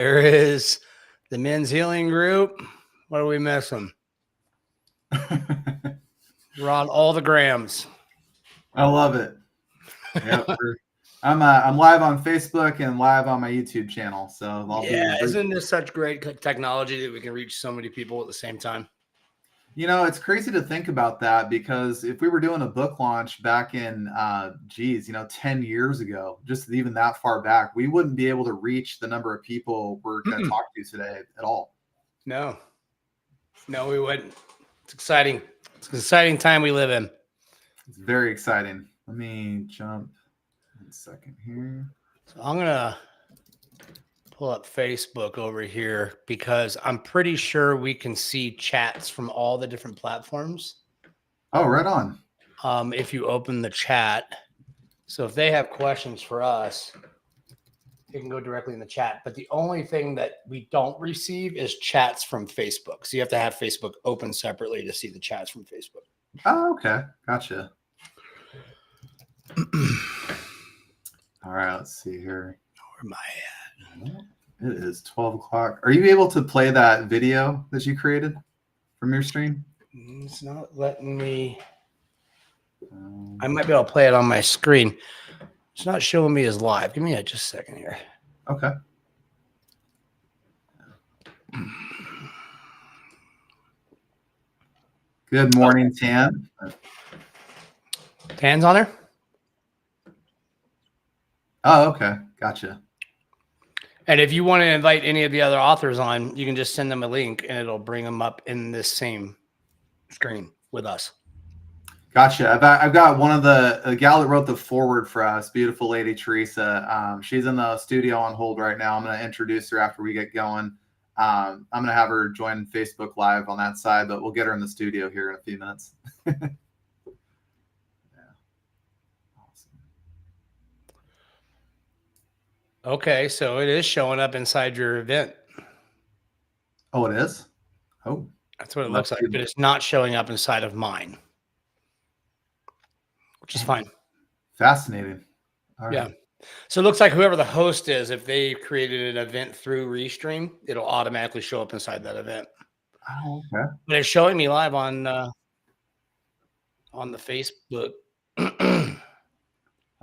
There is the men's healing group. What are we missing? We're on all the grams. I love it. Yep. I'm live on Facebook and live on my YouTube channel. So isn't this such great technology that we can reach so many people at the same time? You know, it's crazy to think about that, because if we were doing a book launch back in 10 years ago, just even that far back, we wouldn't be able to reach the number of people we're going to talk to today at all. No, we wouldn't. It's exciting. It's an exciting time we live in. It's very exciting. Let me jump a second here. So I'm going to pull up Facebook over here because I'm pretty sure we can see chats from all the different platforms. Oh, right on. If you open the chat. So if they have questions for us, you can go directly in the chat. But the only thing that we don't receive is chats from Facebook. So you have to have Facebook open separately to see the chats from Facebook. Oh, okay. Gotcha. All right, let's see here. Where am I at? It is 12 o'clock. Are you able to play that video that you created from your stream? It's not letting me. I might be able to play it on my screen. It's not showing me as live. Give me just a second here. Okay. Good morning, Tan. Tan's on there? Oh, okay. Gotcha. And if you want to invite any of the other authors on, you can just send them a link and it'll bring them up in this same screen with us. Gotcha. I've got one of the gal that wrote the foreword for us, beautiful lady Teresa. She's in the studio on hold right now. I'm going to introduce her after we get going. I'm going to have her join Facebook Live on that side, but we'll get her in the studio here in a few minutes. Yeah. Awesome. Okay, so it is showing up inside your event. Oh, it is? Oh. That's what it looks like, but it's not showing up inside of mine, which is fine. Fascinating. All right. Yeah. So it looks like whoever the host is, if they created an event through Restream, it'll automatically show up inside that event. Oh, okay. But it's showing me live on the Facebook.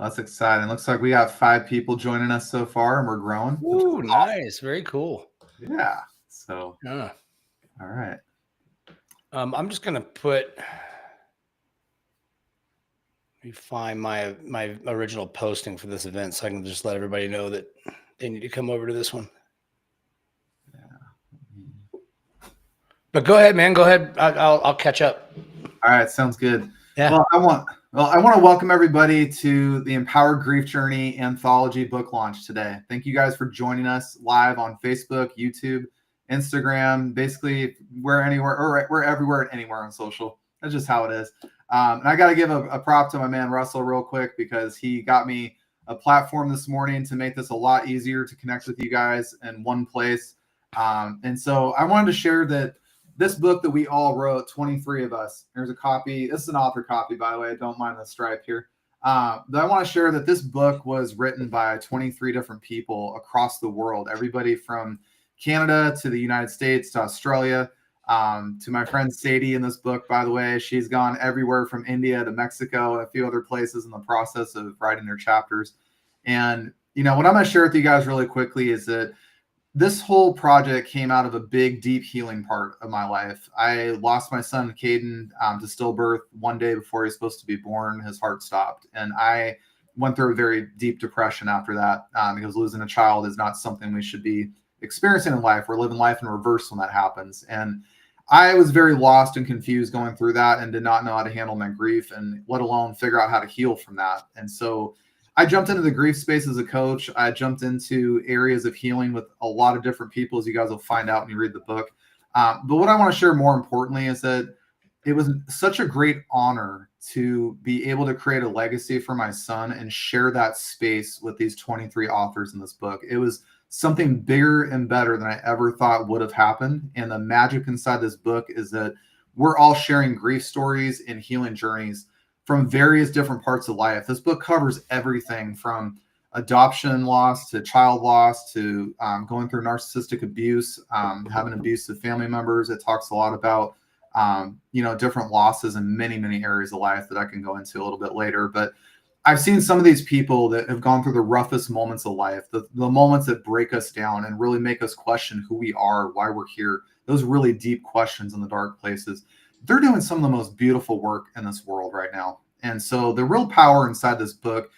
That's exciting. Looks like we got 5 people joining us so far, and we're growing. Ooh, nice. Very cool. Yeah. So, yeah. All right. I'm just going to put... Let me find my original posting for this event so I can just let everybody know that they need to come over to this one. Yeah. But go ahead, man. Go ahead. I'll catch up. All right. Sounds good. Yeah. Well, I want to welcome everybody to the Empowered Grief Journey Anthology book launch today. Thank you guys for joining us live on Facebook, YouTube, Instagram. Basically, we're everywhere and anywhere on social. That's just how it is. And I got to give a prop to my man Russell real quick, because he got me a platform this morning to make this a lot easier to connect with you guys in one place. And so I wanted to share that this book that we all wrote, 23 of us, there's a copy. This is an author copy, by the way. Don't mind the stripe here. But I want to share that this book was written by 23 different people across the world, everybody from Canada to the United States to Australia. To my friend Sadie in this book, by the way, she's gone everywhere from India to Mexico and a few other places in the process of writing their chapters. And, what I'm going to share with you guys really quickly is that this whole project came out of a big, deep healing part of my life. I lost my son, Caden, to stillbirth one day before he was supposed to be born. His heart stopped. And I went through a very deep depression after that, because losing a child is not something we should be experiencing in life. We're living life in reverse when that happens. And I was very lost and confused going through that, and did not know how to handle my grief, and let alone figure out how to heal from that. And so I jumped into the grief space as a coach. I jumped into areas of healing with a lot of different people, as you guys will find out when you read the book. But what I want to share more importantly is that it was such a great honor to be able to create a legacy for my son and share that space with these 23 authors in this book. It was something bigger and better than I ever thought would have happened. And the magic inside this book is that we're all sharing grief stories and healing journeys from various different parts of life. This book covers everything from adoption loss to child loss to going through narcissistic abuse, having abusive family members. It talks a lot about different losses in many, many areas of life that I can go into a little bit later. But I've seen some of these people that have gone through the roughest moments of life, the moments that break us down and really make us question who we are, why we're here, those really deep questions in the dark places. They're doing some of the most beautiful work in this world right now. And so the real power inside this book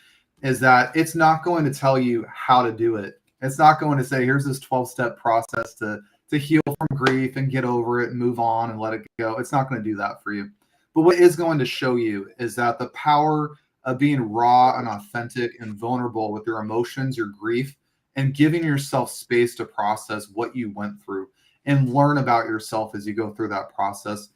is that it's not going to tell you how to do it. It's not going to say, here's this 12-step process to heal from grief and get over it and move on and let it go. It's not going to do that for you. But what it is going to show you is that the power of being raw and authentic and vulnerable with your emotions, your grief, and giving yourself space to process what you went through and learn about yourself as you go through that process.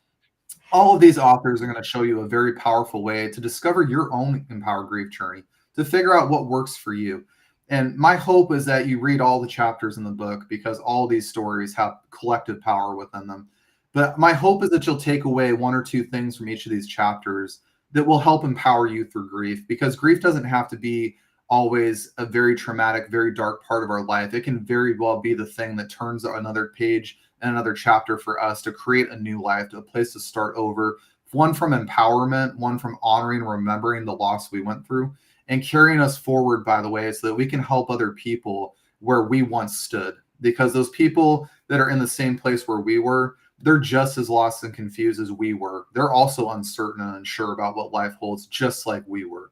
All of these authors are going to show you a very powerful way to discover your own empowered grief journey, to figure out what works for you. And my hope is that you read all the chapters in the book, because all these stories have collective power within them. But my hope is that you'll take away one or two things from each of these chapters that will help empower you through grief, because grief doesn't have to be always a very traumatic, very dark part of our life. It can very well be the thing that turns another page and another chapter for us to create a new life, a place to start over, one from empowerment, one from honoring and remembering the loss we went through, and carrying us forward, by the way, so that we can help other people where we once stood. Because those people that are in the same place where we were, they're just as lost and confused as we were. They're also uncertain and unsure about what life holds, just like we were.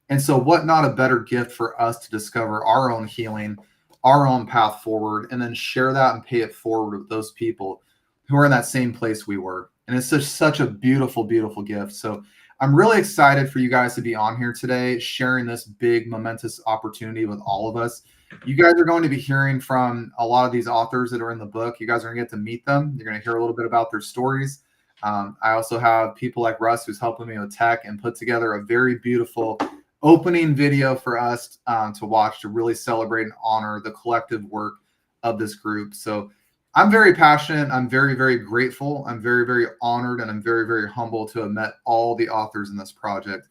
And so what not a better gift for us to discover our own healing, our own path forward, and then share that and pay it forward with those people who are in that same place we were. And it's just such a beautiful, beautiful gift. So I'm really excited for you guys to be on here today, sharing this big, momentous opportunity with all of us. You guys are going to be hearing from a lot of these authors that are in the book. You guys are going to get to meet them. You're going to hear a little bit about their stories. I also have people like Russ, who's helping me with tech and put together a very beautiful opening video for us to watch, to really celebrate and honor the collective work of this group. So I'm very passionate. I'm very, very grateful. I'm very, very honored, and I'm very, very humble to have met all the authors in this project.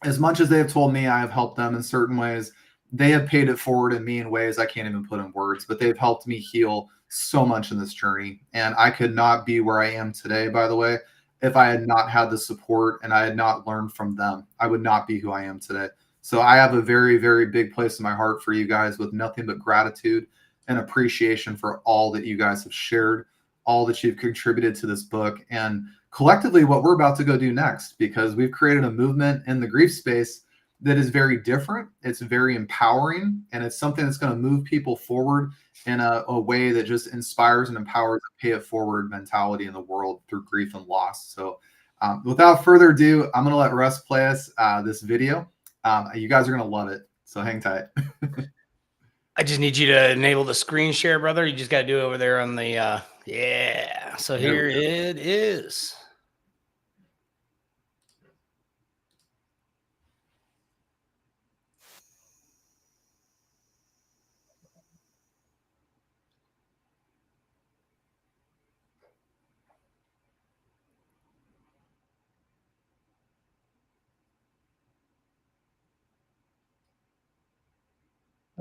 As much as they have told me I have helped them in certain ways, they have paid it forward in me in ways I can't even put in words, but they've helped me heal so much in this journey. And I could not be where I am today, by the way, if I had not had the support and I had not learned from them. I would not be who I am today. So I have a very, very big place in my heart for you guys, with nothing but gratitude and appreciation for all that you guys have shared, all that you've contributed to this book, and collectively what we're about to go do next, because we've created a movement in the grief space that is very different. It's very empowering, and it's something that's going to move people forward in a way that just inspires and empowers a pay it forward mentality in the world through grief and loss. So without further ado, I'm going to let Russ play us this video. You guys are going to love it. So hang tight. I just need you to enable the screen share, brother. You just got to do it over there on the, yeah. So here it is.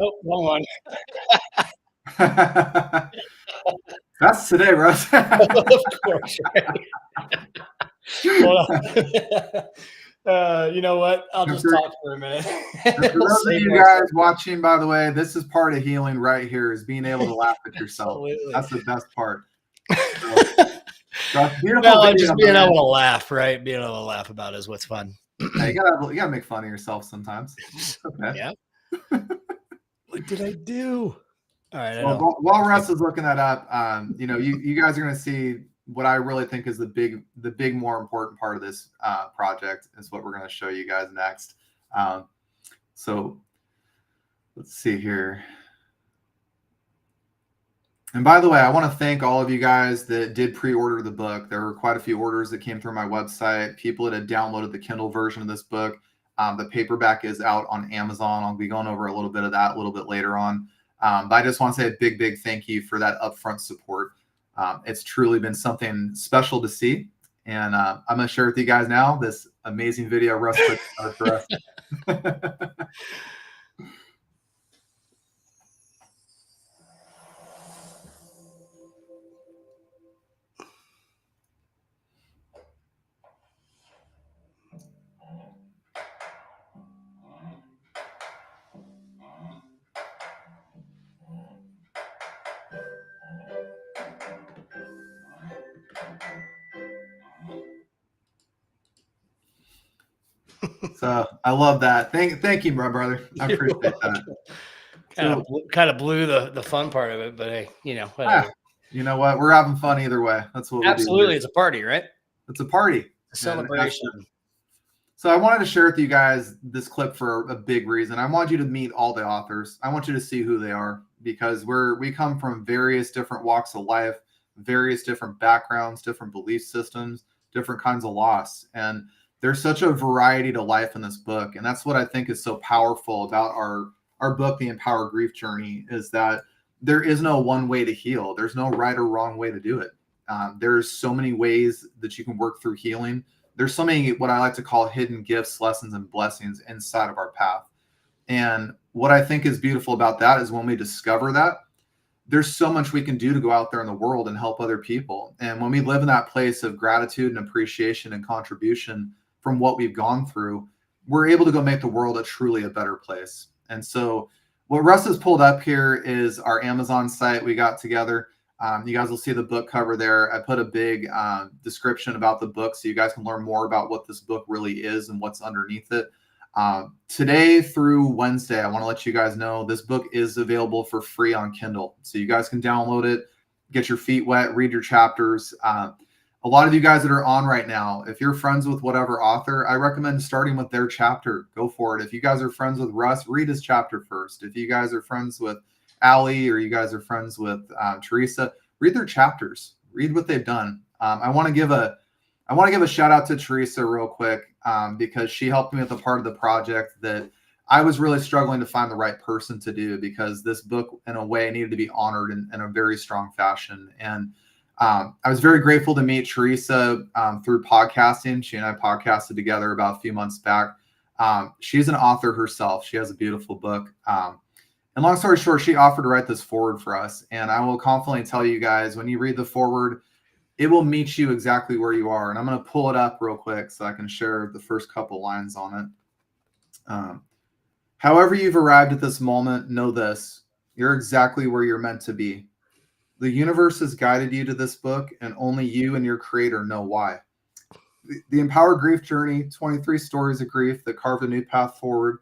Oh, wrong one. That's today, Russ. Of course, right? Hold on. You know what? I'll just talk for a minute. For those of you guys watching, by the way, this is part of healing right here, is being able to laugh at yourself. Absolutely. That's the best part. So well, just being able to laugh, right? Being able to laugh about is what's fun. Yeah, you gotta make fun of yourself sometimes. Okay. Yeah. What did I do? All right. Well, while Russ is looking that up, you guys are going to see what I really think is the big, more important part of this project is what we're going to show you guys next. So let's see here. And by the way, I want to thank all of you guys that did pre-order the book. There were quite a few orders that came through my website. People that had downloaded the Kindle version of this book. The paperback is out on Amazon. I'll be going over a little bit of that a little bit later on. But I just want to say a big, big thank you for that upfront support. It's truly been something special to see. And I'm going to share with you guys now this amazing video Russ put together for us. So I love that. Thank you, my brother. I appreciate that. So Kind of blew the fun part of it, but hey, whatever. you know what? We're having fun either way. That's what we do Absolutely, here. it's a party, right? It's a party. A celebration. So I wanted to share with you guys this clip for a big reason. I want you to meet all the authors. I want you to see who they are because we come from various different walks of life, various different backgrounds, different belief systems, different kinds of loss. And there's such a variety to life in this book. And that's what I think is so powerful about our book, The Empower Grief Journey, is that there is no one way to heal. There's no right or wrong way to do it. There's so many ways that you can work through healing. There's so many, what I like to call hidden gifts, lessons, and blessings inside of our path. And what I think is beautiful about that is when we discover that, there's so much we can do to go out there in the world and help other people. And when we live in that place of gratitude and appreciation and contribution from what we've gone through, we're able to go make the world truly a better place. And so what Russ has pulled up here is our Amazon site we got together. You guys will see the book cover there. I put a big description about the book so you guys can learn more about what this book really is and what's underneath it. Today through Wednesday, I want to let you guys know this book is available for free on Kindle. So you guys can download it, get your feet wet, read your chapters. A lot of you guys that are on right now, if you're friends with whatever author, I recommend starting with their chapter. Go for it. If you guys are friends with Russ, read his chapter first. If you guys are friends with Allie or you guys are friends with Teresa, read their chapters, read what they've done. I want to give a shout out to Teresa real quick because she helped me with a part of the project that I was really struggling to find the right person to do, because this book in a way needed to be honored in a very strong fashion. And I was very grateful to meet Teresa through podcasting. She and I podcasted together about a few months back. She's an author herself. She has a beautiful book. And long story short, she offered to write this forward for us. And I will confidently tell you guys, when you read the forward, it will meet you exactly where you are. And I'm going to pull it up real quick so I can share the first couple lines on it. However you've arrived at this moment, know this: you're exactly where you're meant to be. The universe has guided you to this book, and only you and your creator know why. The Empower Grief Journey, 23 stories of grief that carved a new path forward,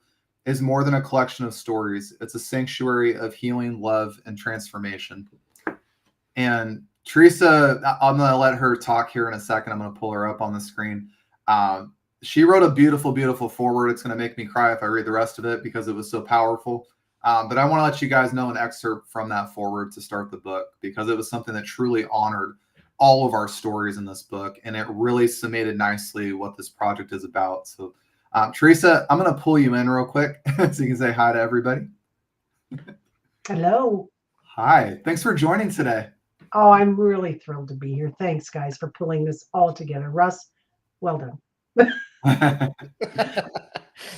is more than a collection of stories. It's a sanctuary of healing, love, and transformation. And Teresa, I'm going to let her talk here in a second. I'm going to pull her up on the screen. She wrote a beautiful, beautiful foreword. It's going to make me cry if I read the rest of it because it was so powerful. But I want to let you guys know an excerpt from that foreword to start the book, because it was something that truly honored all of our stories in this book. And it really summated nicely what this project is about. So Teresa, I'm going to pull you in real quick so you can say hi to everybody. Hello. Hi. Thanks for joining today. Oh, I'm really thrilled to be here. Thanks, guys, for pulling this all together. Russ, well done.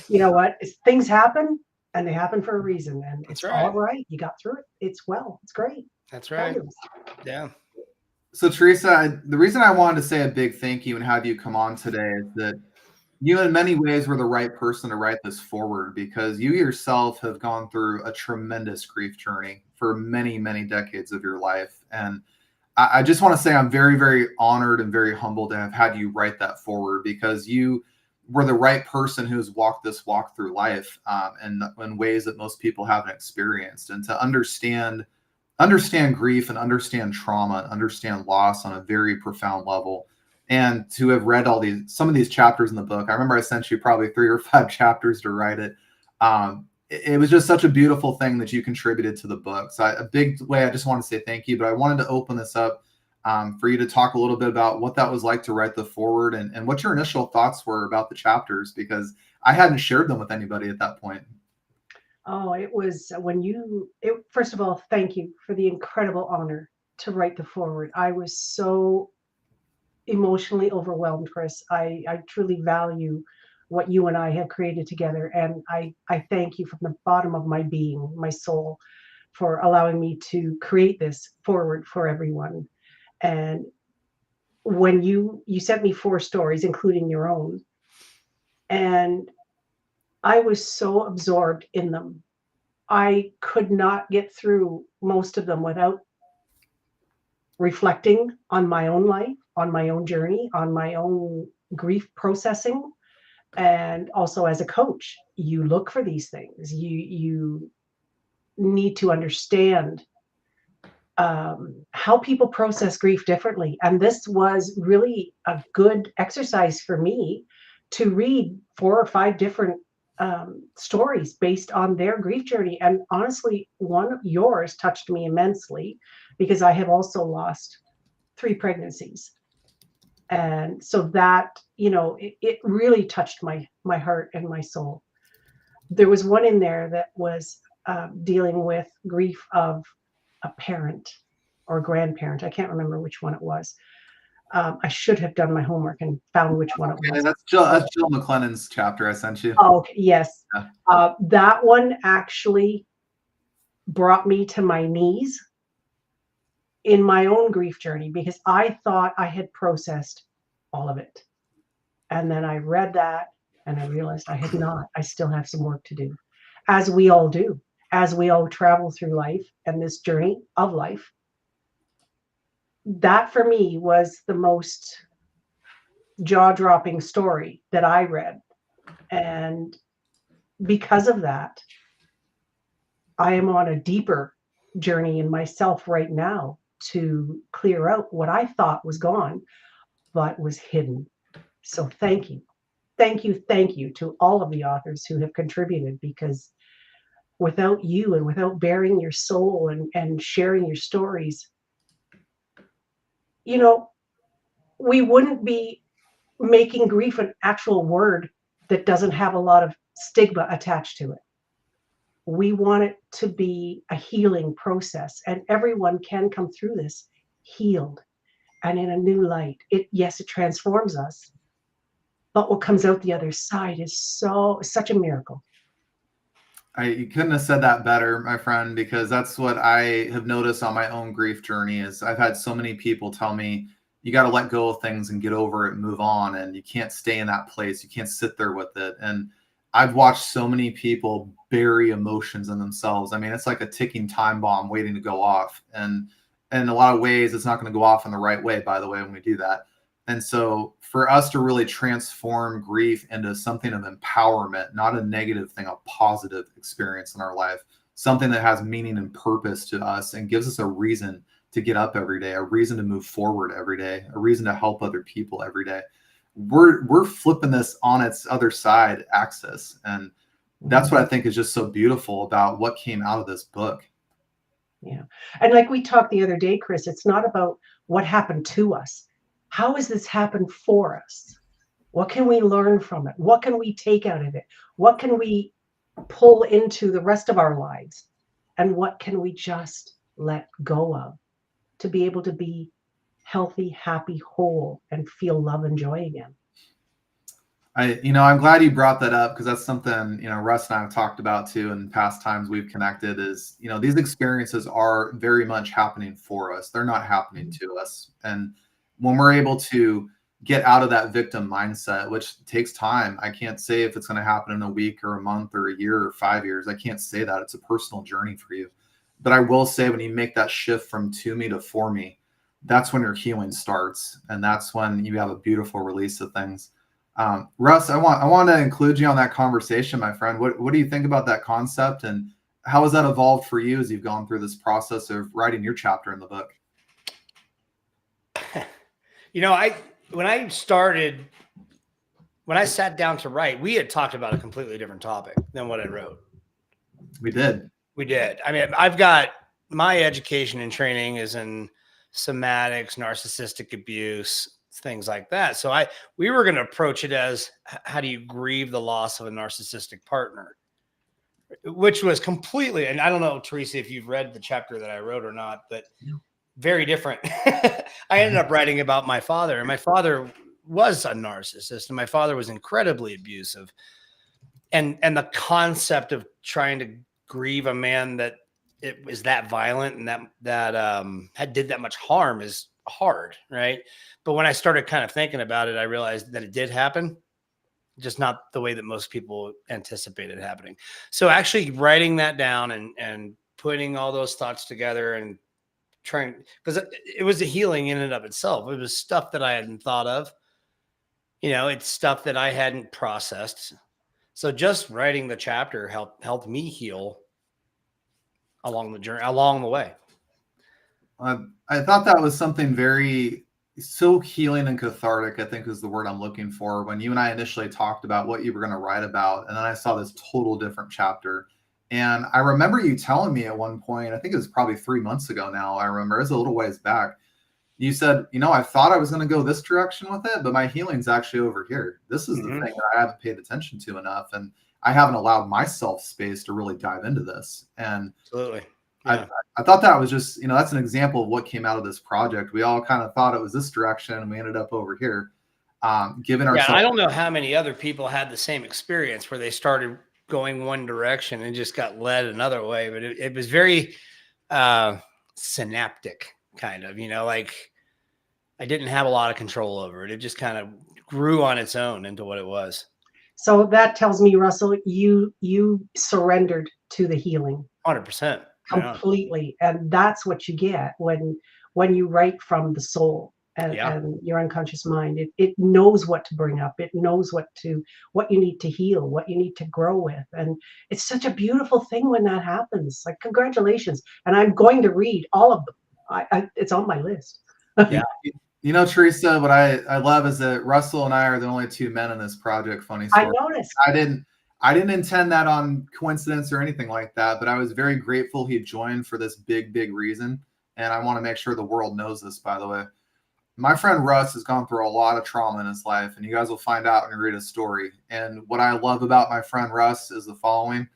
You know what? Things happen, and they happen for a reason. And it's all right. You got through it. It's well. It's great. That's right. Fabulous. Yeah. So Teresa, the reason I wanted to say a big thank you and have you come on today is that you in many ways were the right person to write this forward, because you yourself have gone through a tremendous grief journey for many, many decades of your life. And I just want to say I'm very, very honored and very humbled to have had you write that forward, because you were the right person who's walked this walk through life in ways that most people haven't experienced. And to understand grief and understand trauma and understand loss on a very profound level, and to have read some of these chapters in the book. I remember I sent you probably 3 or 5 chapters to write it. It was just such a beautiful thing that you contributed to the book. So a big way, I just want to say thank you, but I wanted to open this up for you to talk a little bit about what that was like to write the foreword and what your initial thoughts were about the chapters, because I hadn't shared them with anybody at that point. Oh, it was first of all, thank you for the incredible honor to write the foreword. I was so emotionally overwhelmed, Chris. I truly value what you and I have created together. And I thank you from the bottom of my being, my soul, for allowing me to create this forward for everyone. And when you sent me 4 stories, including your own, and I was so absorbed in them. I could not get through most of them without reflecting on my own life, on my own journey, on my own grief processing. And also as a coach, you look for these things. You need to understand how people process grief differently. And this was really a good exercise for me to read 4 or 5 different stories based on their grief journey. And honestly, one of yours touched me immensely because I have also lost 3 pregnancies. And so that, it really touched my heart and my soul. There was one in there that was dealing with grief of a parent or grandparent. I can't remember which one it was. I should have done my homework and found which one it was. That's Jill McLennan's chapter I sent you. Oh, okay, yes. Yeah. That one actually brought me to my knees in my own grief journey because I thought I had processed all of it. And then I read that and I realized I had not. I still have some work to do, as we all do, as we all travel through life and this journey of life. That for me was the most jaw-dropping story that I read. And because of that, I am on a deeper journey in myself right now to clear out what I thought was gone, but was hidden. So thank you. Thank you. Thank you to all of the authors who have contributed, because without you and without bearing your soul and sharing your stories, we wouldn't be making grief an actual word that doesn't have a lot of stigma attached to it. We want it to be a healing process, and everyone can come through this healed and in a new light. Yes, it transforms us, but what comes out the other side is such a miracle. You couldn't have said that better, my friend, because that's what I have noticed on my own grief journey. Is I've had so many people tell me, you got to let go of things and get over it and move on, and you can't stay in that place. You can't sit there with it. And I've watched so many people bury emotions in themselves. I mean, it's like a ticking time bomb waiting to go off. And in a lot of ways, it's not going to go off in the right way, by the way, when we do that. And so for us to really transform grief into something of empowerment, not a negative thing, a positive experience in our life, something that has meaning and purpose to us and gives us a reason to get up every day, a reason to move forward every day, a reason to help other people every day. We're flipping this on its other side axis. And that's what I think is just so beautiful about what came out of this book. Yeah. And like we talked the other day, Chris, it's not about what happened to us. How has this happened for us? What can we learn from it? What can we take out of it? What can we pull into the rest of our lives? And what can we just let go of to be able to be healthy, happy, whole, and feel love and joy again? I'm glad you brought that up, because that's something, Russ and I have talked about too in past times we've connected is, these experiences are very much happening for us. They're not happening to us. And when we're able to get out of that victim mindset, which takes time, I can't say if it's going to happen in a week or a month or a year or 5 years. I can't say that. It's a personal journey for you. But I will say, when you make that shift from to me to for me, that's when your healing starts. And that's when you have a beautiful release of things. Russ, I want to include you on that conversation, my friend. What do you think about that concept, and how has that evolved for you as you've gone through this process of writing your chapter in the book? When I sat down to write, we had talked about a completely different topic than what I wrote. We did. I mean, I've got my education and training is in somatics, narcissistic abuse, things like that. So we were going to approach it as, how do you grieve the loss of a narcissistic partner, which was completely, and I don't know, Teresa, if you've read the chapter that I wrote or not, but very different. I ended up writing about my father, and my father was a narcissist, and my father was incredibly abusive. And the concept of trying to grieve a man that it was that violent and that did that much harm is hard, right? But when I started kind of thinking about it, I realized that it did happen, just not the way that most people anticipated happening. So actually writing that down and putting all those thoughts together and trying, because it was a healing in and of itself. It was stuff that I hadn't thought of. it's stuff that I hadn't processed. So just writing the chapter helped me heal along the journey, along the way. I thought that was something so healing and cathartic, I think is the word I'm looking for, when you and I initially talked about what you were going to write about. And then I saw this total different chapter. And I remember you telling me at one point, I think it was probably 3 months ago now. I remember it was a little ways back. You said, I thought I was going to go this direction with it, but my healing's actually over here. This is the thing that I haven't paid attention to enough. And I haven't allowed myself space to really dive into this. And absolutely. Yeah. I thought that was just, that's an example of what came out of this project. We all kind of thought it was this direction and we ended up over here. Giving ourselves. Yeah, I don't know how many other people had the same experience where they started going one direction and just got led another way, but it was very synaptic kind of, like I didn't have a lot of control over it. It just kind of grew on its own into what it was. So that tells me, Russell, you surrendered to the healing 100%. completely. Yeah. And that's what you get when you write from the soul and your unconscious mind. It knows what to bring up. It knows what you need to heal, what you need to grow with. And it's such a beautiful thing when that happens. Like, congratulations. And I'm going to read all of them. It's on my list. Yeah. Teresa, what I love is that Russell and I are the only two men in this project. Funny story. I noticed. I didn't intend that on coincidence or anything like that, but I was very grateful he joined for this big, big reason. And I want to make sure the world knows this, by the way. My friend Russ has gone through a lot of trauma in his life, and you guys will find out when you read his story. And what I love about my friend Russ is the following.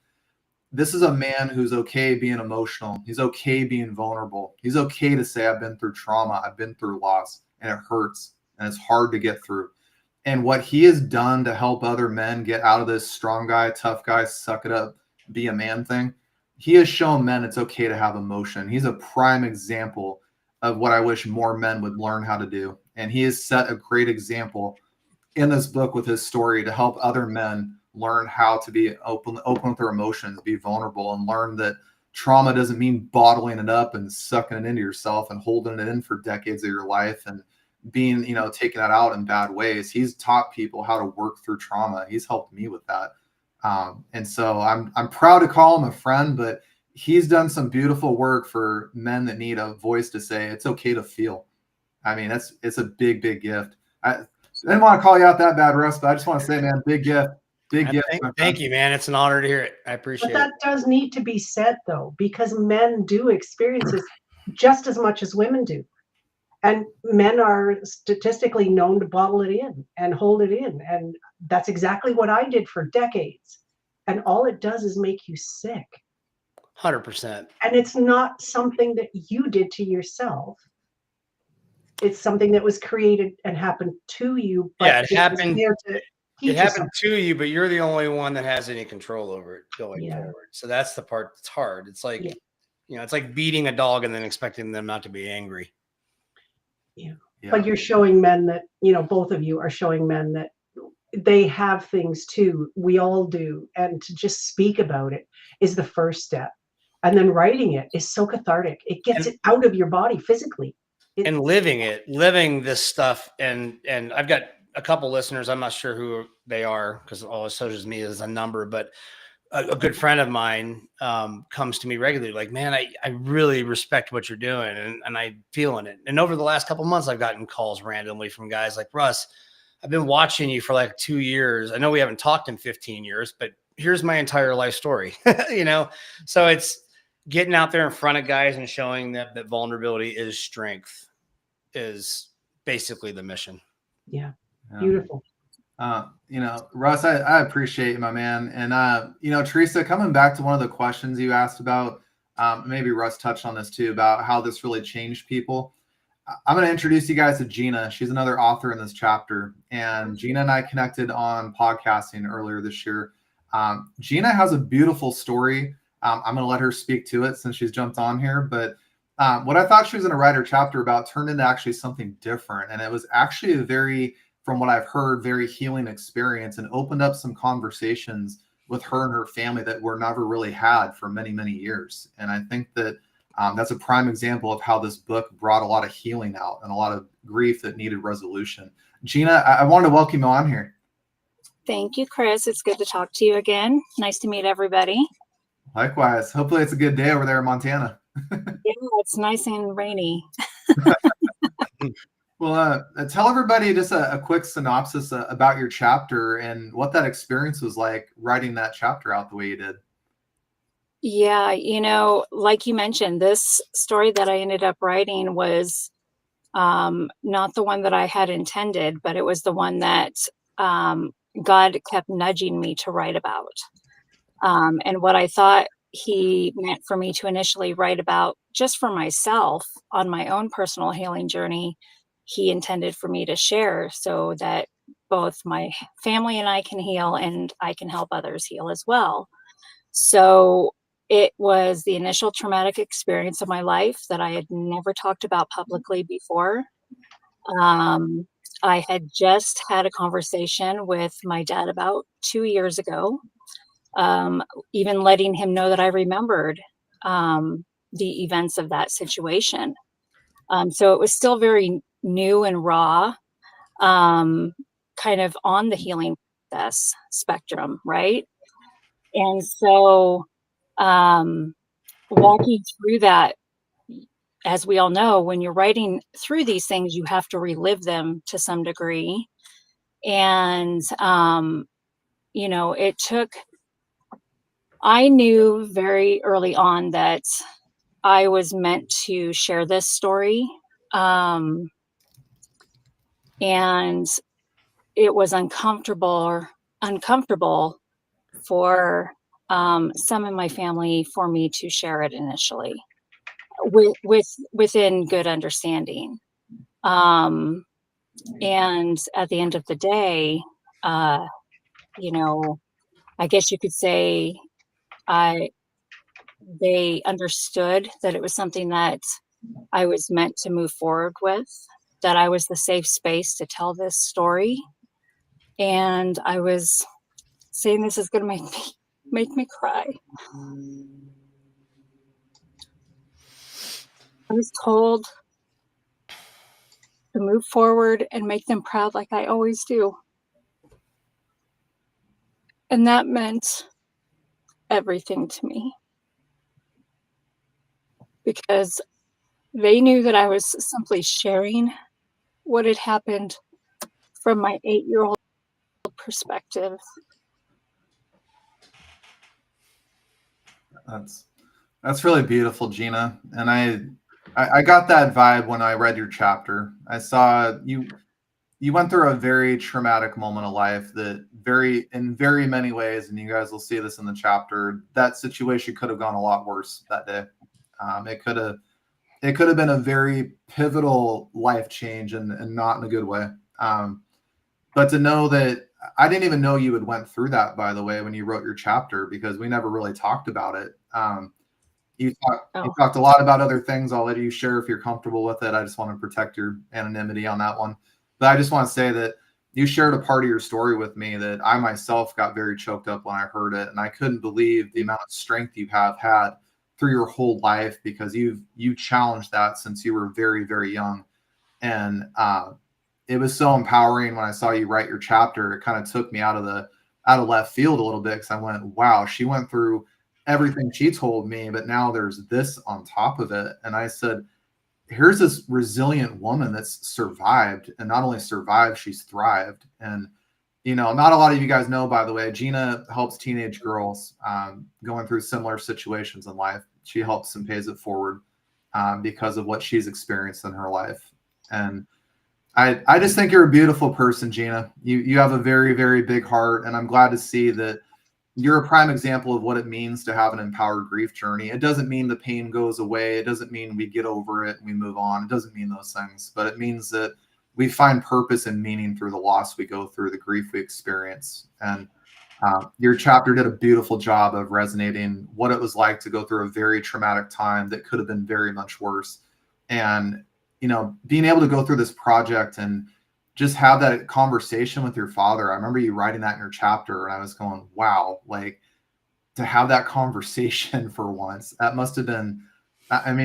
This is a man who's okay being emotional. He's okay being vulnerable. He's okay to say, I've been through trauma. I've been through loss, and it hurts, and it's hard to get through. And what he has done to help other men get out of this strong guy, tough guy, suck it up, be a man thing, he has shown men it's okay to have emotion. He's a prime example of what I wish more men would learn how to do. And he has set a great example in this book with his story to help other men learn how to be open with their emotions, be vulnerable, and learn that trauma doesn't mean bottling it up and sucking it into yourself and holding it in for decades of your life and being, taking that out in bad ways. He's taught people how to work through trauma. He's helped me with that. And so I'm proud to call him a friend, but he's done some beautiful work for men that need a voice to say it's okay to feel. I mean, it's a big, big gift. I didn't want to call you out that bad, Russ, but I just want to say, man, big gift. Big gift. Thank you, man. It's an honor to hear it. I appreciate it. But that does need to be said, though, because men do experience it just as much as women do. And men are statistically known to bottle it in and hold it in. And that's exactly what I did for decades. And all it does is make you sick. 100%. And it's not something that you did to yourself. It's something that was created and happened to you. But it happened. It happened to you, but you're the only one that has any control over it going forward. So that's the part that's hard. It's like, it's like beating a dog and then expecting them not to be angry. Yeah. But you're showing men that, both of you are showing men that they have things too. We all do. And to just speak about it is the first step. And then writing it is so cathartic. It gets it out of your body physically. And living this stuff. And I've got a couple listeners. I'm not sure who they are because all it shows me is a number, but a good friend of mine comes to me regularly like, man, I really respect what you're doing and I'm feeling it. And over the last couple of months, I've gotten calls randomly from guys like, Russ, I've been watching you for like 2 years. I know we haven't talked in 15 years, but here's my entire life story, So it's getting out there in front of guys and showing that vulnerability is strength is basically the mission. Yeah. Beautiful. Russ, I appreciate you, my man. And, Teresa, coming back to one of the questions you asked about, maybe Russ touched on this too, about how this really changed people. I'm going to introduce you guys to Gina. She's another author in this chapter. And Gina and I connected on podcasting earlier this year. Gina has a beautiful story. I'm going to let her speak to it since she's jumped on here. But what I thought she was going to write her chapter about turned into actually something different. And it was actually from what I've heard, very healing experience and opened up some conversations with her and her family that were never really had for many, many years. And I think that that's a prime example of how this book brought a lot of healing out and a lot of grief that needed resolution. Gina, I wanted to welcome you on here. Thank you, Chris. It's good to talk to you again. Nice to meet everybody. Likewise. Hopefully it's a good day over there in Montana. Yeah, it's nice and rainy. Well, tell everybody just a quick synopsis about your chapter and what that experience was like writing that chapter out the way you did. Yeah, like you mentioned, this story that I ended up writing was not the one that I had intended, but it was the one that God kept nudging me to write about. And what I thought he meant for me to initially write about just for myself on my own personal healing journey, he intended for me to share so that both my family and I can heal and I can help others heal as well. So it was the initial traumatic experience of my life that I had never talked about publicly before. I had just had a conversation with my dad about 2 years ago, even letting him know that I remembered the events of that situation. So it was still very new and raw, kind of on the healing process spectrum, right? And so walking through that, as we all know, when you're writing through these things, you have to relive them to some degree. And, I knew very early on that I was meant to share this story. And it was uncomfortable for some in my family for me to share it initially within good understanding. And at the end of the day, I guess you could say they understood that it was something that I was meant to move forward with, that I was the safe space to tell this story. And I was saying this is going to make me cry. I was told to move forward and make them proud like I always do. And that meant everything to me. Because they knew that I was simply sharing what had happened from my 8-year-old perspective. That's really beautiful, Gina. And I got that vibe when I read your chapter. I saw you went through a very traumatic moment of life that in very many ways, and you guys will see this in the chapter, that situation could have gone a lot worse that day. It could have been a very pivotal life change and not in a good way. But to know that I didn't even know you had went through that, by the way, when you wrote your chapter, because we never really talked about it. You talked a lot about other things. I'll let you share if you're comfortable with it. I just want to protect your anonymity on that one. But I just want to say that you shared a part of your story with me that I myself got very choked up when I heard it. And I couldn't believe the amount of strength you have had through your whole life, because you challenged that since you were very, very young. And it was so empowering when I saw you write your chapter. It kind of took me out of left field a little bit, because I went, wow, she went through everything she told me, but now there's this on top of it. And I said, here's this resilient woman that's survived, and not only survived, she's thrived. And, not a lot of you guys know, by the way, Gina helps teenage girls going through similar situations in life. She helps and pays it forward because of what she's experienced in her life. And I just think you're a beautiful person, Gina. You have a very, very big heart, and I'm glad to see that you're a prime example of what it means to have an empowered grief journey. It doesn't mean the pain goes away. It doesn't mean we get over it and we move on. It doesn't mean those things, but it means that we find purpose and meaning through the loss we go through, the grief we experience. And your chapter did a beautiful job of resonating what it was like to go through a very traumatic time that could have been very much worse. And, being able to go through this project and just have that conversation with your father. I remember you writing that in your chapter, and I was going, wow, like, to have that conversation for once, that must have been,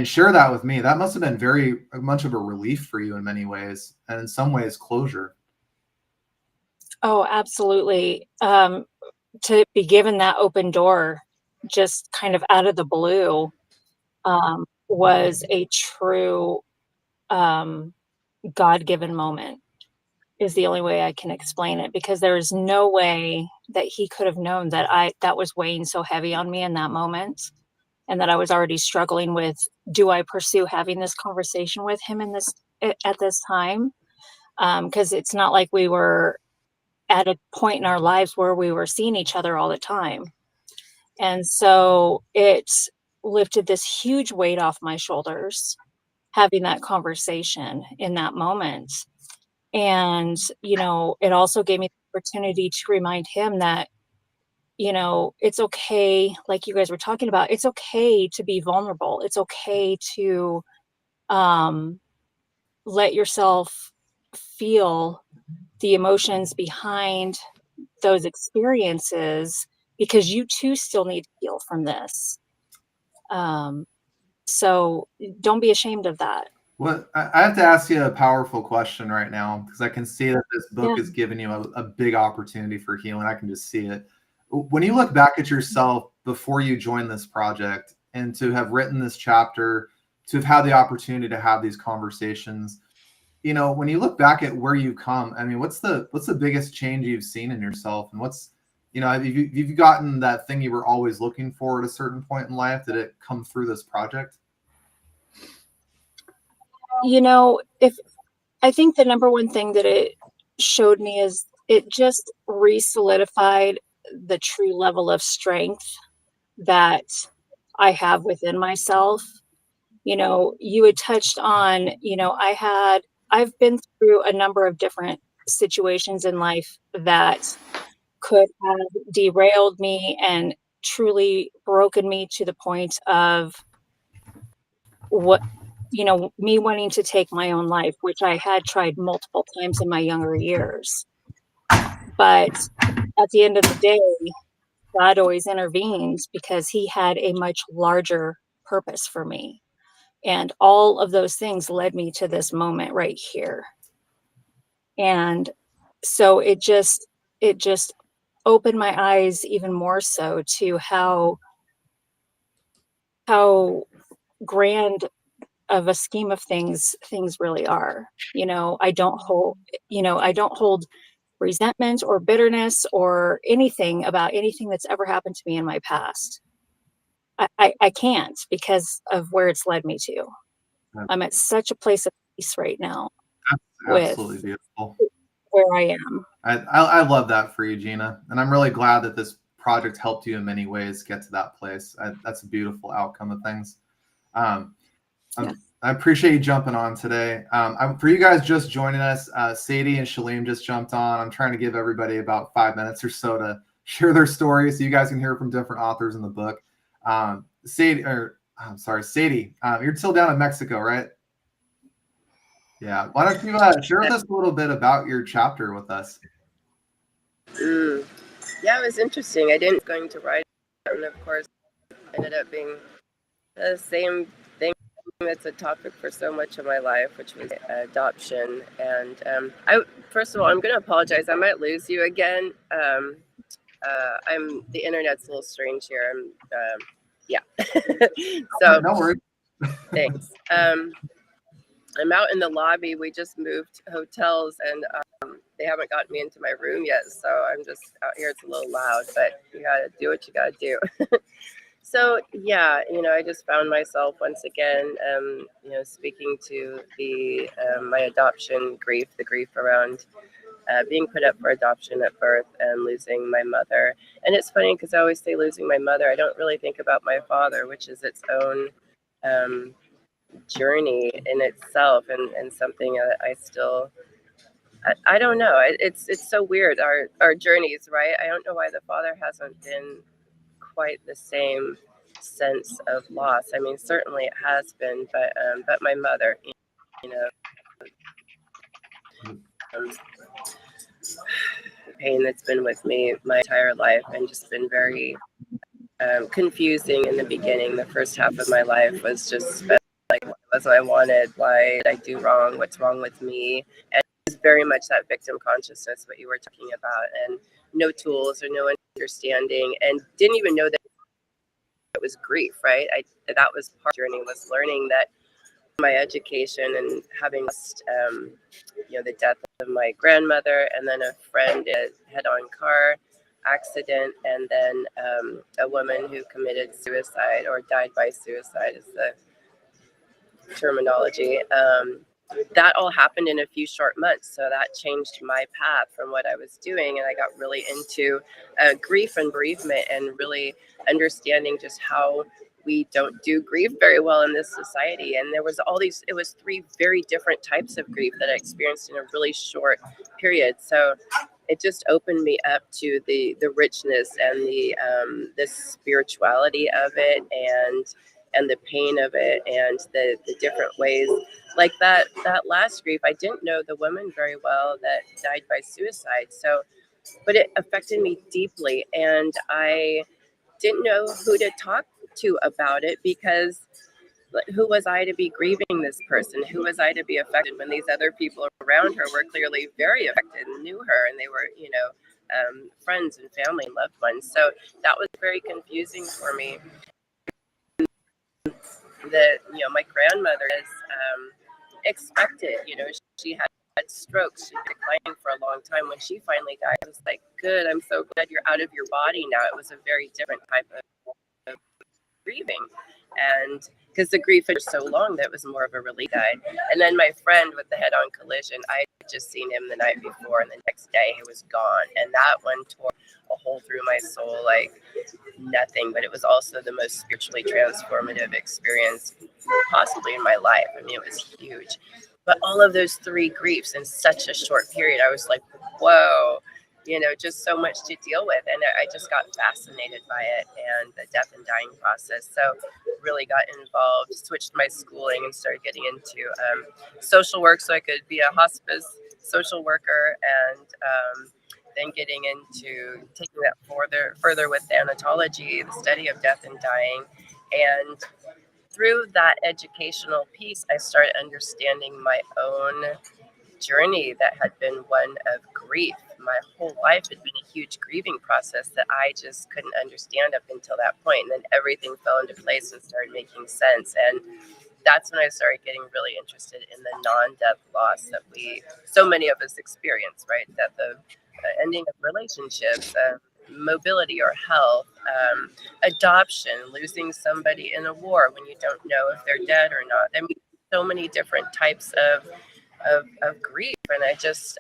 share that with me. That must have been very much of a relief for you in many ways, and in some ways closure. Oh, absolutely. To be given that open door just kind of out of the blue, was a true, um, God-given moment, is the only way I can explain it, because there is no way that he could have known that that was weighing so heavy on me in that moment, and that I was already struggling with, do I pursue having this conversation with him in this at this time? Because it's not like we were at a point in our lives where we were seeing each other all the time. And so it lifted this huge weight off my shoulders, having that conversation in that moment. And, it also gave me the opportunity to remind him that, it's okay, like you guys were talking about, it's okay to be vulnerable. It's okay to um, let yourself feel the emotions behind those experiences, because you too still need to heal from this. Um, so don't be ashamed of that. Well, I have to ask you a powerful question right now, because I can see that this book Yeah. has given you a big opportunity for healing. I can just see it. When you look back at yourself before you joined this project, and to have written this chapter, to have had the opportunity to have these conversations, when you look back at where you've come, I mean, what's the biggest change you've seen in yourself, and have you gotten that thing you were always looking for at a certain point in life? Did it come through this project? If I think the number one thing that it showed me is it just re-solidified the true level of strength that I have within myself. You had touched on, I've been through a number of different situations in life that could have derailed me and truly broken me to the point of what me wanting to take my own life, which I had tried multiple times in my younger years. But at the end of the day, God always intervenes, because he had a much larger purpose for me. And all of those things led me to this moment right here. And so it just opened my eyes even more so to how grand of a scheme of things really are. I don't hold resentment or bitterness or anything about anything that's ever happened to me in my past. I can't, because of where it's led me to. I'm at such a place of peace right now with Absolutely beautiful. where I am. I love that for you, Gina, and I'm really glad that this project helped you in many ways get to that place. That's a beautiful outcome of things. Yes. I appreciate you jumping on today. For you guys just joining us, Sadie and Shalem just jumped on. I'm trying to give everybody about 5 minutes or so to share their stories, so you guys can hear from different authors in the book. Sadie, you're still down in Mexico, right? Yeah. Why don't you share with us a little bit about your chapter with us? Yeah, it was interesting. I didn't going to write, and of course, ended up being the same thing that's a topic for so much of my life, which was adoption. And first of all, I'm going to apologize. I might lose you again. The internet's a little strange here. Yeah. So no worries. Thanks. I'm out in the lobby. We just moved hotels, and they haven't gotten me into my room yet. So I'm just out here. It's a little loud, but you got to do what you got to do. So, yeah, I just found myself once again, speaking to my adoption grief, the grief around being put up for adoption at birth and losing my mother. And it's funny because I always say losing my mother. I don't really think about my father, which is its own journey in itself, and something I still, I don't know. It's so weird, our journeys, right? I don't know why the father hasn't been quite the same sense of loss. I mean, certainly it has been, but my mother, pain that's been with me my entire life, and just been very confusing in the beginning. The first half of my life was just like, what was I wanted? Why did I do wrong? What's wrong with me? And very much that victim consciousness, what you were talking about, and no tools or no understanding, and didn't even know that it was grief, right? That was part of the journey, was learning that my education and having lost, the death of my grandmother, and then a friend in a head-on car accident, and then a woman who committed suicide or died by suicide is the terminology. That all happened in a few short months. So that changed my path from what I was doing. And I got really into grief and bereavement, and really understanding just how we don't do grief very well in this society. And there was it was 3 very different types of grief that I experienced in a really short period. So it just opened me up to the richness and the spirituality of it, and the pain of it, and the different ways. Like that last grief, I didn't know the woman very well that died by suicide. So, but it affected me deeply, and I didn't know who to talk to about it, because who was I to be grieving this person? Who was I to be affected when these other people around her were clearly very affected and knew her, and they were, friends and family and loved ones. So that was very confusing for me. That my grandmother is expected. She had strokes. She'd been declining for a long time. When she finally died, I was like, good, I'm so glad you're out of your body now. It was a very different type of grieving, and because the grief was so long, that was more of a relief. Died. And then my friend with the head-on collision, I had just seen him the night before, and the next day he was gone, and that one tore a hole through my soul like nothing. But it was also the most spiritually transformative experience possibly in my life. I mean, it was huge. But all of those 3 griefs in such a short period, I was like, whoa, just so much to deal with. And I just got fascinated by it and the death and dying process. So really got involved, switched my schooling, and started getting into social work so I could be a hospice social worker, and then getting into taking that further with Anthology, the study of death and dying. And through that educational piece, I started understanding my own journey that had been one of grief. My whole life had been a huge grieving process that I just couldn't understand up until that point. And then everything fell into place and started making sense. And that's when I started getting really interested in the non-death loss that so many of us experience, right? Death of ending of relationships, mobility or health, adoption, losing somebody in a war when you don't know if they're dead or not. I mean, so many different types of grief. And I just,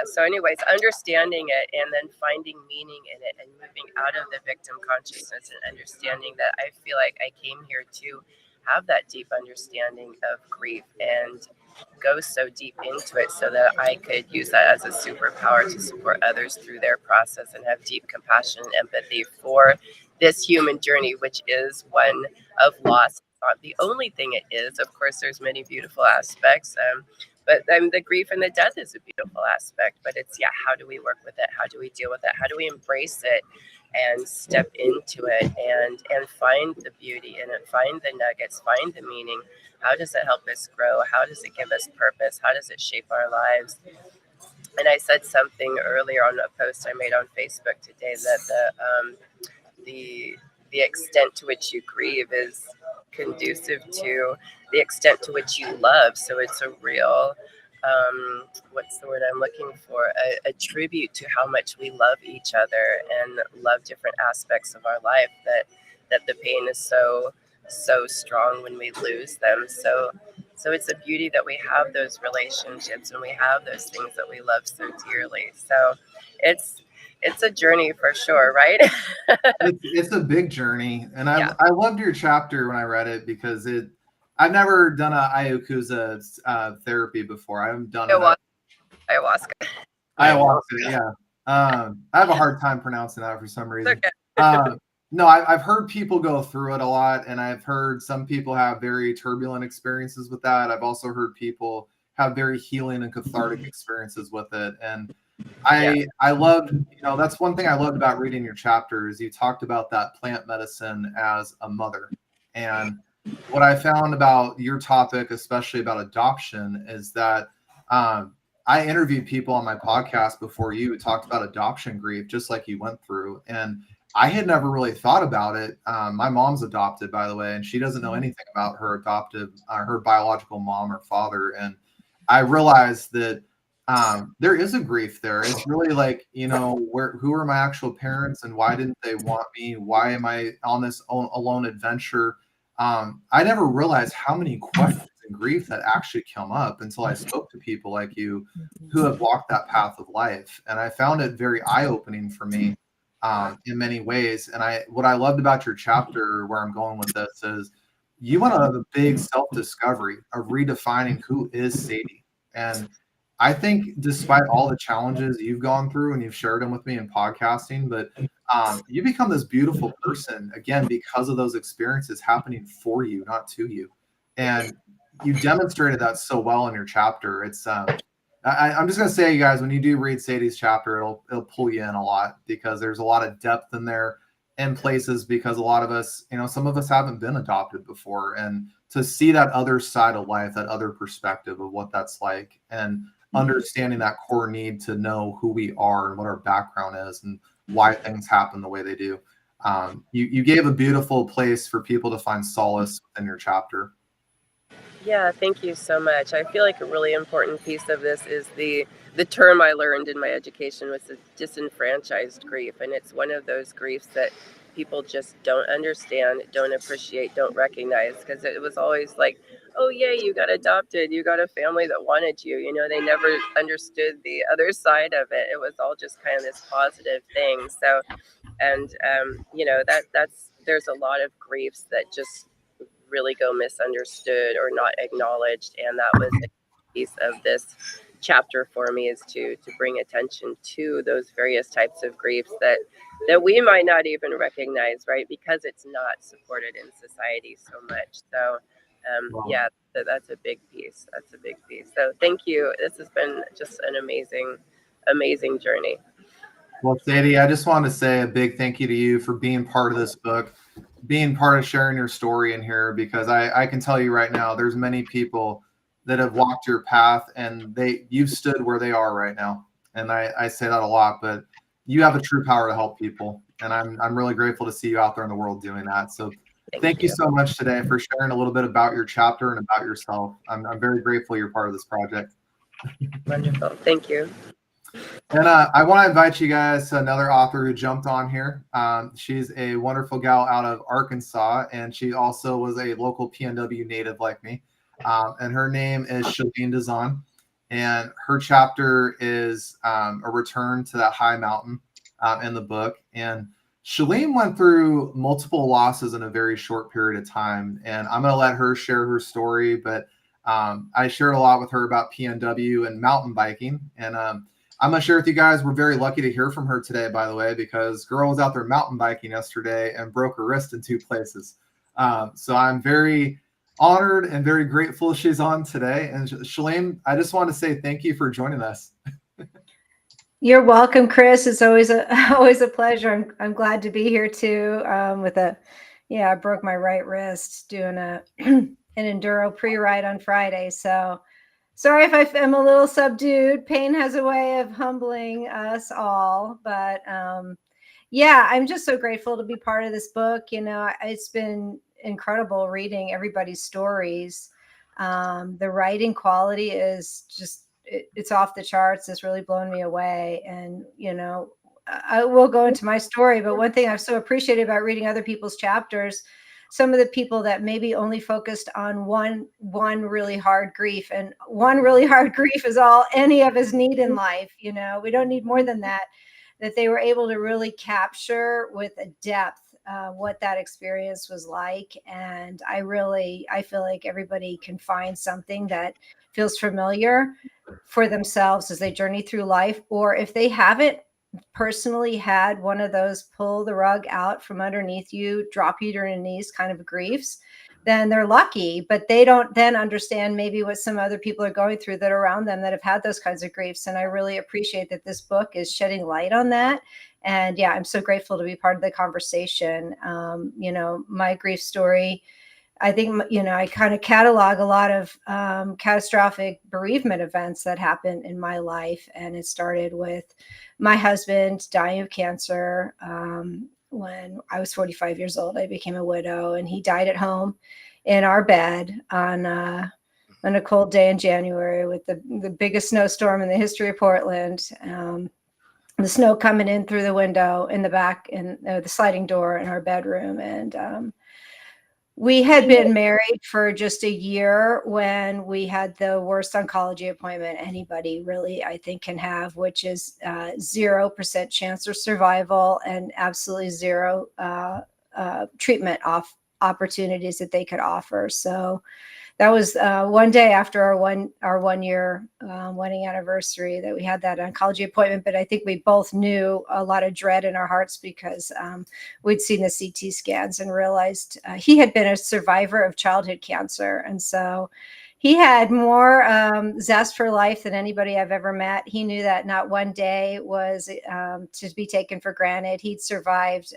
so anyways, understanding it, and then finding meaning in it, and moving out of the victim consciousness, and understanding that I feel like I came here to have that deep understanding of grief, and go so deep into it so that I could use that as a superpower to support others through their process, and have deep compassion and empathy for this human journey, which is one of loss. Not the only thing it is. Of course, there's many beautiful aspects, but the grief and the death is a beautiful aspect. But it's, how do we work with it? How do we deal with it? How do we embrace it and step into it, and find the beauty in it, find the nuggets, find the meaning? How does it help us grow? How does it give us purpose? How does it shape our lives? And I said something earlier on a post I made on Facebook today, that the extent to which you grieve is conducive to the extent to which you love. So it's a real, what's the word I'm looking for? A tribute to how much we love each other and love different aspects of our life, that the pain is so strong when we lose them. So it's a beauty that we have those relationships, and we have those things that we love so dearly. So it's a journey for sure, right? It's a big journey, and I loved your chapter when I read it, because I've never done a ayahuasca therapy before. I haven't done Ayahuasca. Ayahuasca, yeah. I have a hard time pronouncing that for some reason. Okay. No, I've heard people go through it a lot, and I've heard some people have very turbulent experiences with that. I've also heard people have very healing and cathartic experiences with it. And I loved, that's one thing I loved about reading your chapters. You talked about that plant medicine as a mother. And what I found about your topic, especially about adoption, is that I interviewed people on my podcast before you who talked about adoption grief, just like you went through. And I had never really thought about it. My mom's adopted, by the way, and she doesn't know anything about her her biological mom or father. And I realized that there is a grief there. It's really like, who are my actual parents and why didn't they want me? Why am I on this alone adventure? I never realized how many questions and grief that actually come up until I spoke to people like you who have walked that path of life. And I found it very eye-opening for me in many ways. And what I loved about your chapter, where I'm going with this, is you went on a big self-discovery of redefining who is Sadie. And I think despite all the challenges you've gone through, and you've shared them with me in podcasting, but you become this beautiful person again because of those experiences happening for you, not to you. And you demonstrated that so well in your chapter. It's I'm just gonna say, you guys, when you do read Sadie's chapter, it'll pull you in a lot because there's a lot of depth in there in places, because a lot of us, some of us haven't been adopted before, and to see that other side of life, that other perspective of what that's like, and understanding that core need to know who we are and what our background is and why things happen the way they do. You gave a beautiful place for people to find solace in your chapter. Yeah, thank you so much. I feel like a really important piece of this is the term I learned in my education was the disenfranchised grief. And it's one of those griefs that people just don't understand, don't appreciate, don't recognize, because it was always like, oh, yeah, you got adopted, you got a family that wanted you. They never understood the other side of it. It was all just kind of this positive thing. So, and, there's a lot of griefs that just really go misunderstood or not acknowledged, and that was a piece of this chapter for me, is to bring attention to those various types of griefs that we might not even recognize, right, because it's not supported in society so much. So yeah, that's a big piece. So thank you. This has been just an amazing journey. Well, Sadie, I just want to say a big thank you to you for being part of this book, being part of sharing your story in here, because I can tell you right now, there's many people that have walked your path and you've stood where they are right now. And I say that a lot, but you have a true power to help people. And I'm really grateful to see you out there in the world doing that. So thank you so much today for sharing a little bit about your chapter and about yourself. I'm very grateful you're part of this project. Wonderful. Thank you. And I want to invite you guys to another author who jumped on here. She's a wonderful gal out of Arkansas, and she also was a local PNW native like me. And her name is Shalene Dazan, and her chapter is a return to that high mountain in the book. And Shalene went through multiple losses in a very short period of time, and I'm going to let her share her story. But I shared a lot with her about PNW and mountain biking, and I'm going to share with you guys, we're very lucky to hear from her today, by the way, because girl was out there mountain biking yesterday and broke her wrist in 2 places. So I'm very honored and very grateful she's on today. And Shalene, I just want to say thank you for joining us. You're welcome, Chris. It's always a pleasure. I'm glad to be here too. I broke my right wrist doing an enduro pre-ride on Friday. So sorry if I'm a little subdued. Pain has a way of humbling us all, but I'm just so grateful to be part of this book. It's been incredible reading everybody's stories. The writing quality is just, it's off the charts. It's really blown me away. And, I will go into my story, but one thing I've so appreciated about reading other people's chapters, some of the people that maybe only focused on one really hard grief, and one really hard grief is all any of us need in life. We don't need more than that they were able to really capture with a depth what that experience was like. And I feel like everybody can find something that feels familiar for themselves as they journey through life, or if they haven't personally had one of those pull the rug out from underneath you, drop you to your knees kind of griefs, then they're lucky, but they don't then understand maybe what some other people are going through that are around them that have had those kinds of griefs. And I really appreciate that this book is shedding light on that. And I'm so grateful to be part of the conversation. My grief story I think, I kind of catalog a lot of catastrophic bereavement events that happened in my life. And it started with my husband dying of cancer. When I was 45 years old, I became a widow, and he died at home in our bed on a cold day in January with the biggest snowstorm in the history of Portland. The snow coming in through the window in the back, and the sliding door in our bedroom. And we had been married for just a year when we had the worst oncology appointment anybody really, I think, can have, which is 0% chance of survival and absolutely zero treatment opportunities that they could offer. So that was one day after our 1 year wedding anniversary that we had that oncology appointment. But I think we both knew a lot of dread in our hearts because we'd seen the CT scans and realized he had been a survivor of childhood cancer. And so he had more zest for life than anybody I've ever met. He knew that not one day was to be taken for granted. He'd survived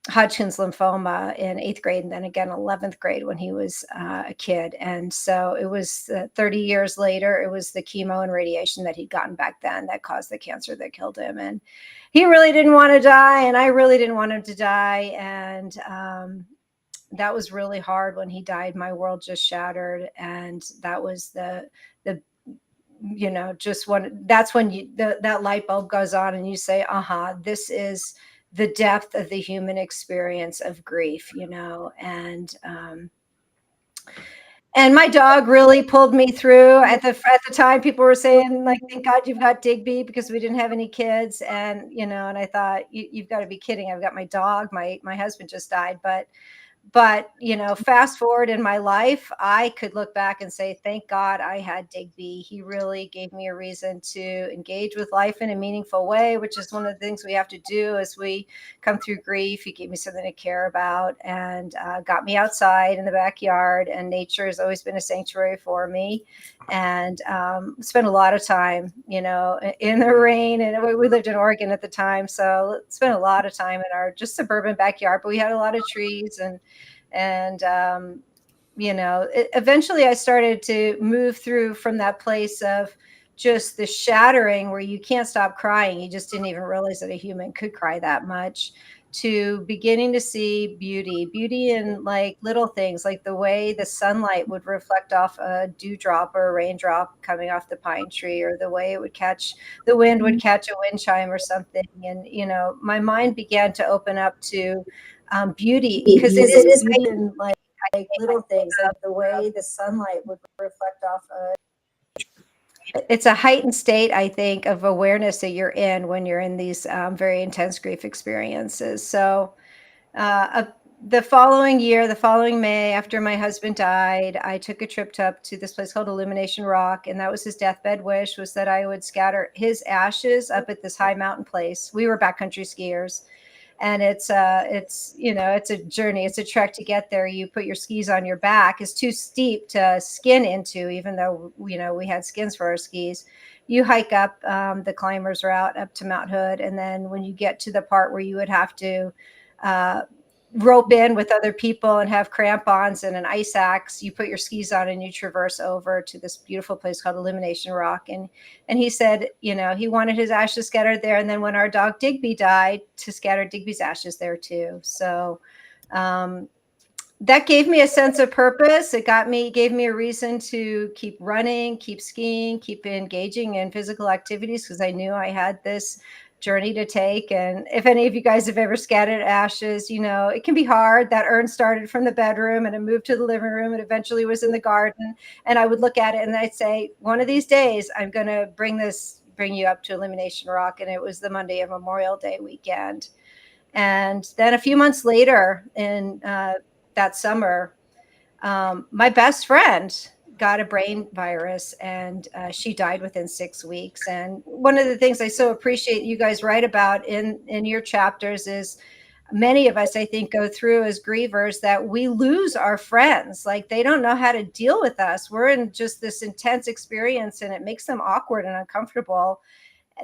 Hodgkin's lymphoma in 8th grade, and then again 11th grade when he was a kid. And so it was 30 years later, it was the chemo and radiation that he'd gotten back then that caused the cancer that killed him. And he really didn't want to die, and I really didn't want him to die. And that was really hard. When he died, my world just shattered. And that was just that's when that light bulb goes on and you say, this is the depth of the human experience of grief, and my dog really pulled me through. At the time, people were saying, like, thank God you've got Digby, because we didn't have any kids. And, and I thought, you've got to be kidding. I've got my dog, my husband just died. But fast forward in my life, I could look back and say, thank God I had Digby. He really gave me a reason to engage with life in a meaningful way, which is one of the things we have to do as we come through grief. He gave me something to care about, and got me outside in the backyard. And nature has always been a sanctuary for me. And spent a lot of time, in the rain. And we lived in Oregon at the time, so spent a lot of time in our just suburban backyard. But we had a lot of trees, and eventually I started to move through from that place of just the shattering where you can't stop crying. You just didn't even realize that a human could cry that much, to beginning to see beauty in like little things, like the way the sunlight would reflect off a dewdrop or a raindrop coming off the pine tree, or the way the wind would catch a wind chime or something. And, my mind began to open up to beauty, because it is in like little things, like the way the sunlight would reflect off it's a heightened state, I think, of awareness that you're in when you're in these very intense grief experiences. So the following May, after my husband died, I took a trip up to this place called Illumination Rock. And that was his deathbed wish, was that I would scatter his ashes up at this high mountain place. We were backcountry skiers. And it's a journey. It's a trek to get there. You put your skis on your back. It's too steep to skin into, even though, we had skins for our skis. You hike up the climbers route up to Mount Hood. And then when you get to the part where you would have to rope in with other people and have crampons and an ice axe, you put your skis on and you traverse over to this beautiful place called Illumination Rock. And he said, he wanted his ashes scattered there. And then when our dog Digby died, to scatter Digby's ashes there too. So that gave me a sense of purpose. It gave me a reason to keep running, keep skiing, keep engaging in physical activities, because I knew I had this journey to take. And if any of you guys have ever scattered ashes, it can be hard. That urn started from the bedroom and it moved to the living room and eventually was in the garden. And I would look at it and I'd say, one of these days, I'm going to bring you up to Illumination Rock. And it was the Monday of Memorial Day weekend. And then a few months later in that summer, my best friend got a brain virus, and she died within 6 weeks. And one of the things I so appreciate you guys write about in your chapters is many of us, I think, go through as grievers that we lose our friends. Like, they don't know how to deal with us. We're in just this intense experience and it makes them awkward and uncomfortable.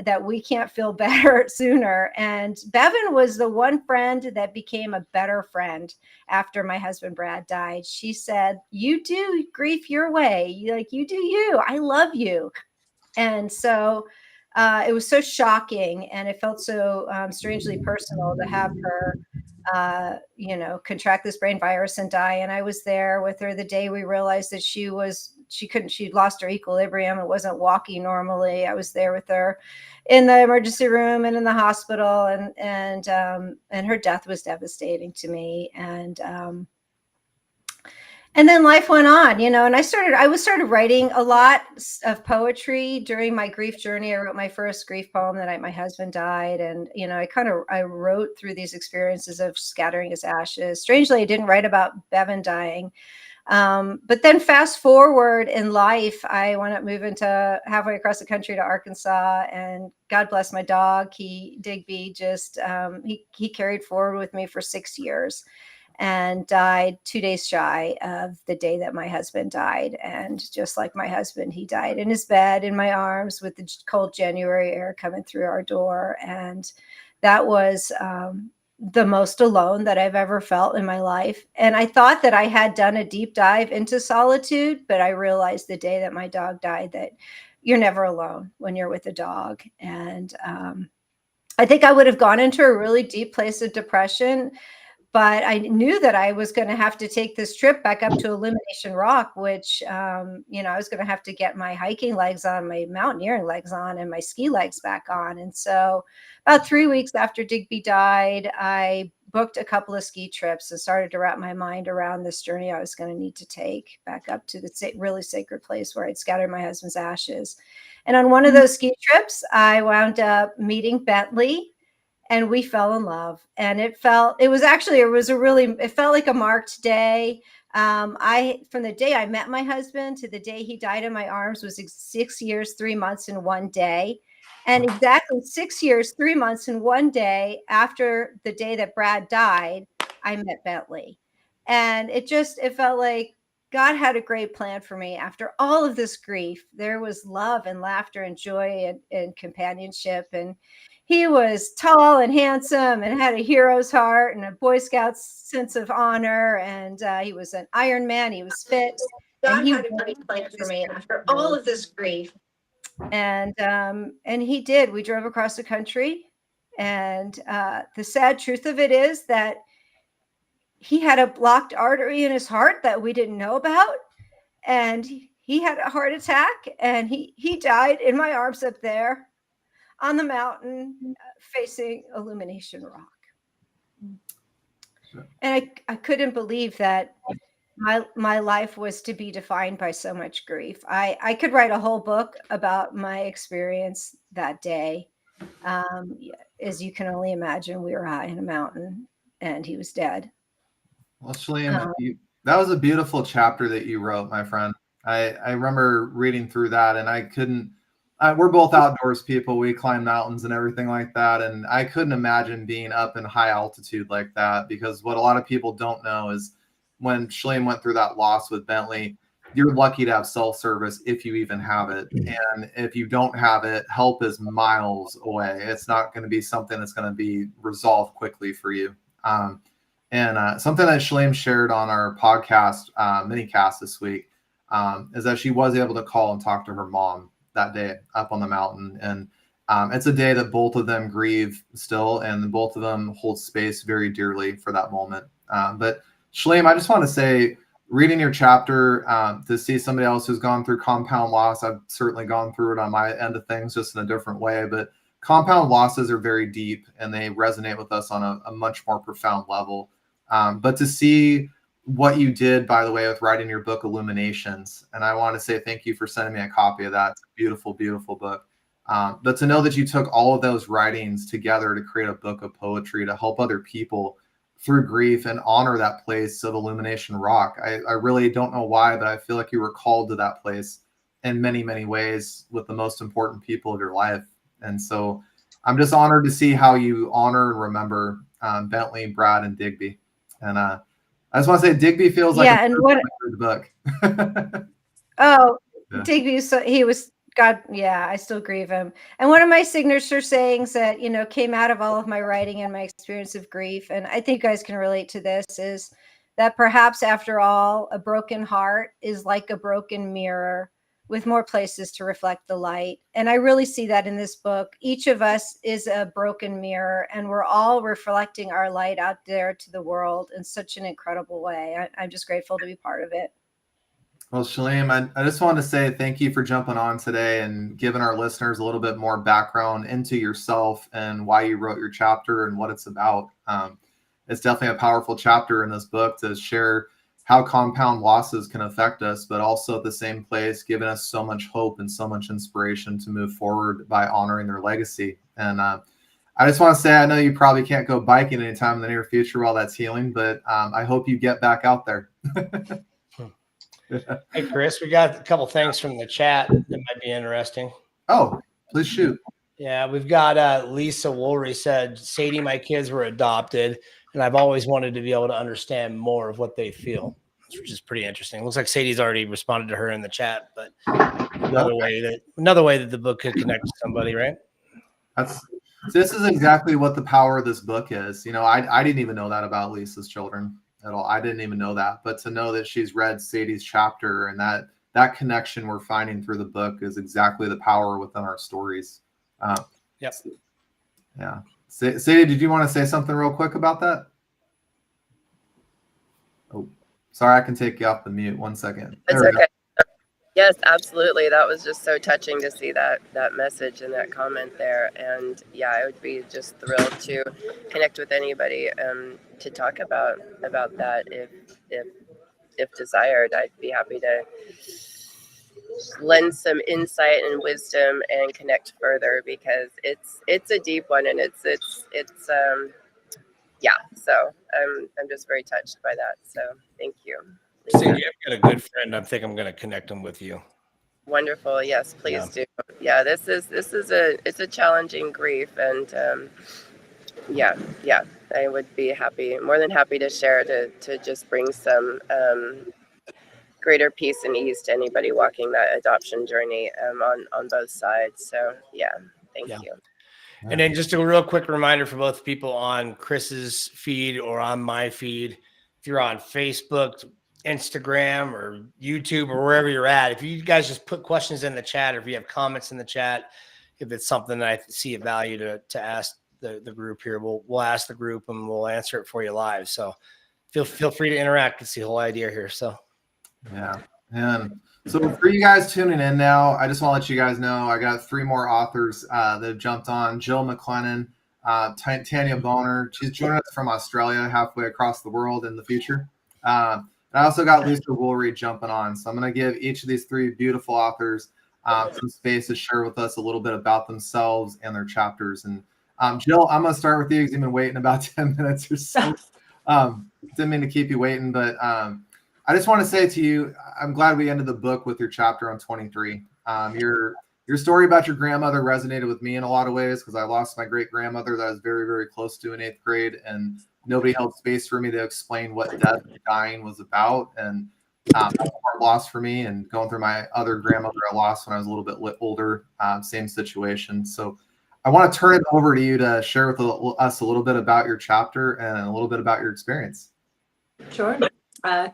that we can't feel better sooner. And Bevan was the one friend that became a better friend after my husband Brad died. She said, "You do grief your way. You do you. I love you." And so it was so shocking, and it felt so strangely personal to have her contract this brain virus and die. And I was there with her the day we realized that she'd lost her equilibrium and wasn't walking normally. I was there with her in the emergency room and in the hospital, and her death was devastating to me. And then life went on, and I started writing a lot of poetry during my grief journey. I wrote my first grief poem the night my husband died. And, I wrote through these experiences of scattering his ashes. Strangely, I didn't write about Bevan dying. But then fast forward in life, I wound up moving to halfway across the country to Arkansas, and God bless my dog. Digby, he carried forward with me for 6 years and died 2 days shy of the day that my husband died. And just like my husband, he died in his bed in my arms with the cold January air coming through our door. And that was the most alone that I've ever felt in my life. And I thought that I had done a deep dive into solitude, but I realized the day that my dog died that you're never alone when you're with a dog. And I think I would have gone into a really deep place of depression, but I knew that I was going to have to take this trip back up to Illumination Rock, which, I was going to have to get my hiking legs on, my mountaineering legs on, and my ski legs back on. And so about 3 weeks after Digby died, I booked a couple of ski trips and started to wrap my mind around this journey I was going to need to take back up to the really sacred place where I'd scattered my husband's ashes. And on one of those ski trips, I wound up meeting Bentley, and we fell in love. And it felt like a marked day. From the day I met my husband to the day he died in my arms was 6 years, 3 months, and 1 day. And exactly 6 years, 3 months, and 1 day after the day that Brad died, I met Bentley. And it felt like God had a great plan for me. After all of this grief, there was love and laughter and joy and companionship. And he was tall and handsome and had a hero's heart and a Boy Scout's sense of honor. And he was an Iron Man. He was fit. God had a great plan for me after all of this grief. And he did. We drove across the country. And the sad truth of it is that he had a blocked artery in his heart that we didn't know about. And he had a heart attack, and he died in my arms up there on the mountain facing Illumination Rock. And I couldn't believe that my life was to be defined by so much grief. I could write a whole book about my experience that day. As you can only imagine, we were high in a mountain and he was dead. Well, Shalene, that was a beautiful chapter that you wrote, my friend. I remember reading through that, and we're both outdoors people. We climb mountains and everything like that. And I couldn't imagine being up in high altitude like that, because what a lot of people don't know is when Shalene went through that loss with Bentley, you're lucky to have cell service if you even have it. And if you don't have it, help is miles away. It's not going to be something that's going to be resolved quickly for you. And something that Shalene shared on our podcast, minicast this week, is that she was able to call and talk to her mom that day up on the mountain. And it's a day that both of them grieve still, and both of them hold space very dearly for that moment. But Shalene, I just want to say, reading your chapter, to see somebody else who's gone through compound loss, I've certainly gone through it on my end of things, just in a different way. But compound losses are very deep, and they resonate with us on a much more profound level. But to see what you did, by the way, with writing your book, Illuminations, and I want to say thank you for sending me a copy of that. It's a beautiful, beautiful book. But to know that you took all of those writings together to create a book of poetry to help other people through grief and honor that place of Illumination Rock. I really don't know why, but I feel like you were called to that place in many, many ways with the most important people of your life. And so I'm just honored to see how you honor and remember Bentley, Brad, and Digby. And I just want to say Digby feels like the book. Yeah. Digby, so he was God, yeah, I still grieve him. And one of my signature sayings that, came out of all of my writing and my experience of grief, and I think you guys can relate to this, is that perhaps after all, a broken heart is like a broken mirror with more places to reflect the light. And I really see that in this book. Each of us is a broken mirror, and we're all reflecting our light out there to the world in such an incredible way. I'm just grateful to be part of it. Well, Shalem, I just wanted to say thank you for jumping on today and giving our listeners a little bit more background into yourself and why you wrote your chapter and what it's about. It's definitely a powerful chapter in this book to share how compound losses can affect us, but also at the same place, giving us so much hope and so much inspiration to move forward by honoring their legacy. And I just want to say, I know you probably can't go biking anytime in the near future while that's healing, but I hope you get back out there. Hey, Chris, we got a couple things from the chat that might be interesting. Oh, please shoot. Yeah, we've got Lisa Woolry said, Sadie, my kids were adopted, and I've always wanted to be able to understand more of what they feel, which is pretty interesting. Looks like Sadie's already responded to her in the chat, but another way that the book could connect to somebody, right? This is exactly what the power of this book is. I didn't even know that about Lisa's children at all. I didn't even know that, but to know that she's read Sadie's chapter and that connection we're finding through the book is exactly the power within our stories. Yep. Yeah. Sadie, did you want to say something real quick about that? Oh, sorry, I can take you off the mute. 1 second. It's okay. Yes, absolutely. That was just so touching to see that message and that comment there. And yeah, I would be just thrilled to connect with anybody to talk about that if desired. I'd be happy to lend some insight and wisdom and connect further, because it's a deep one, and it's yeah. So I'm just very touched by that. So thank you. Sadie, I've got a good friend. I think I'm going to connect him with you. Wonderful. Yes, please do. Yeah, it's a challenging grief, and yeah, I would be more than happy to share to just bring some greater peace and ease to anybody walking that adoption journey on both sides. So yeah, thank you. And then just a real quick reminder for both people on Chris's feed or on my feed, if you're on Facebook, Instagram, or YouTube, or wherever you're at, if you guys just put questions in the chat, or if you have comments in the chat, if it's something that I see a value to ask the group here, we'll ask the group and we'll answer it for you live. So feel free to interact. It's the whole idea here. So yeah. And so for you guys tuning in now, I just want to let you guys know I got 3 more authors that have jumped on. Jill McLennan, Tanya Boner. She's joining us from Australia, halfway across the world in the future. I also got Lisa Woolry jumping on. So I'm going to give each of these 3 beautiful authors some space to share with us a little bit about themselves and their chapters. And Jill, I'm going to start with you because you've been waiting about 10 minutes or so. Didn't mean to keep you waiting, but I just want to say to you, I'm glad we ended the book with your chapter on 23. Your story about your grandmother resonated with me in a lot of ways, because I lost my great grandmother that I was very, very close to in 8th grade, and nobody held space for me to explain what death and dying was about. And that's a hard loss for me. And going through my other grandmother I lost when I was a little bit older, same situation. So I want to turn it over to you to share with us a little bit about your chapter and a little bit about your experience. Sure.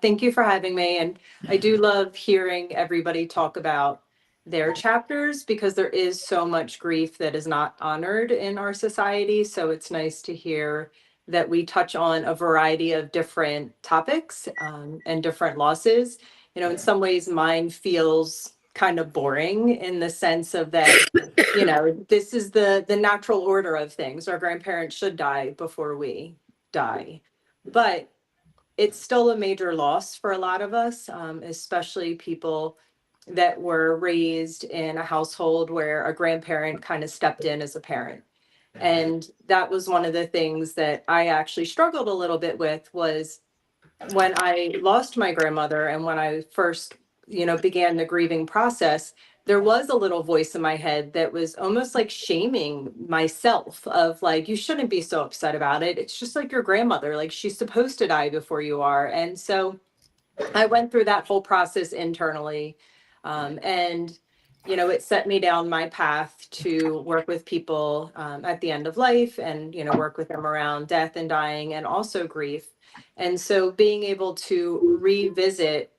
Thank you for having me. And I do love hearing everybody talk about their chapters, because there is so much grief that is not honored in our society. So it's nice to hear that we touch on a variety of different topics and different losses. In some ways mine feels kind of boring, in the sense of that, this is the natural order of things. Our grandparents should die before we die. But it's still a major loss for a lot of us, especially people that were raised in a household where a grandparent kind of stepped in as a parent. And that was one of the things that I actually struggled a little bit with, was when I lost my grandmother and when I first, began the grieving process, there was a little voice in my head that was almost like shaming myself, of like, you shouldn't be so upset about it. It's just like your grandmother, like she's supposed to die before you are. And so I went through that whole process internally. And you know, it set me down my path to work with people at the end of life and, you know, work with them around death and dying and also grief. And so being able to revisit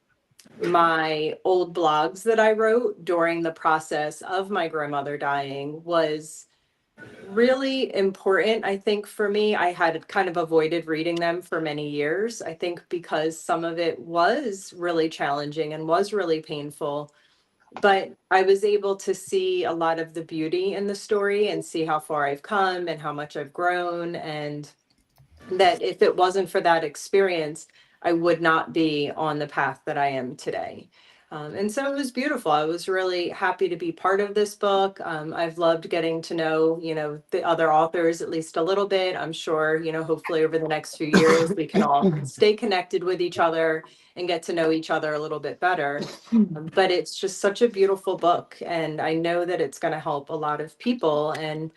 my old blogs that I wrote during the process of my grandmother dying was really important. I think for me, I had kind of avoided reading them for many years. I think because some of it was really challenging and was really painful. But I was able to see a lot of the beauty in the story and see how far I've come and how much I've grown. And that if it wasn't for that experience, I would not be on the path that I am today. And so it was beautiful. I was really happy to be part of this book. I've loved getting to know, you know, the other authors at least a little bit. I'm sure, you know, hopefully over the next few years, we can all stay connected with each other and get to know each other a little bit better. But it's just such a beautiful book. And I know that it's going to help a lot of people. And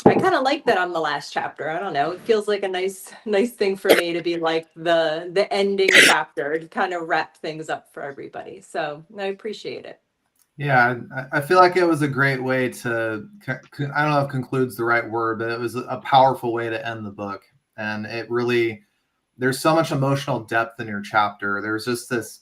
I kind of like that I'm the last chapter. I don't know. It feels like a nice thing for me to be like the ending chapter to kind of wrap things up for everybody. So I appreciate it. Yeah, I feel like it was a great way to, I don't know if conclude's the right word, but it was a powerful way to end the book. And it really, there's so much emotional depth in your chapter. There's just this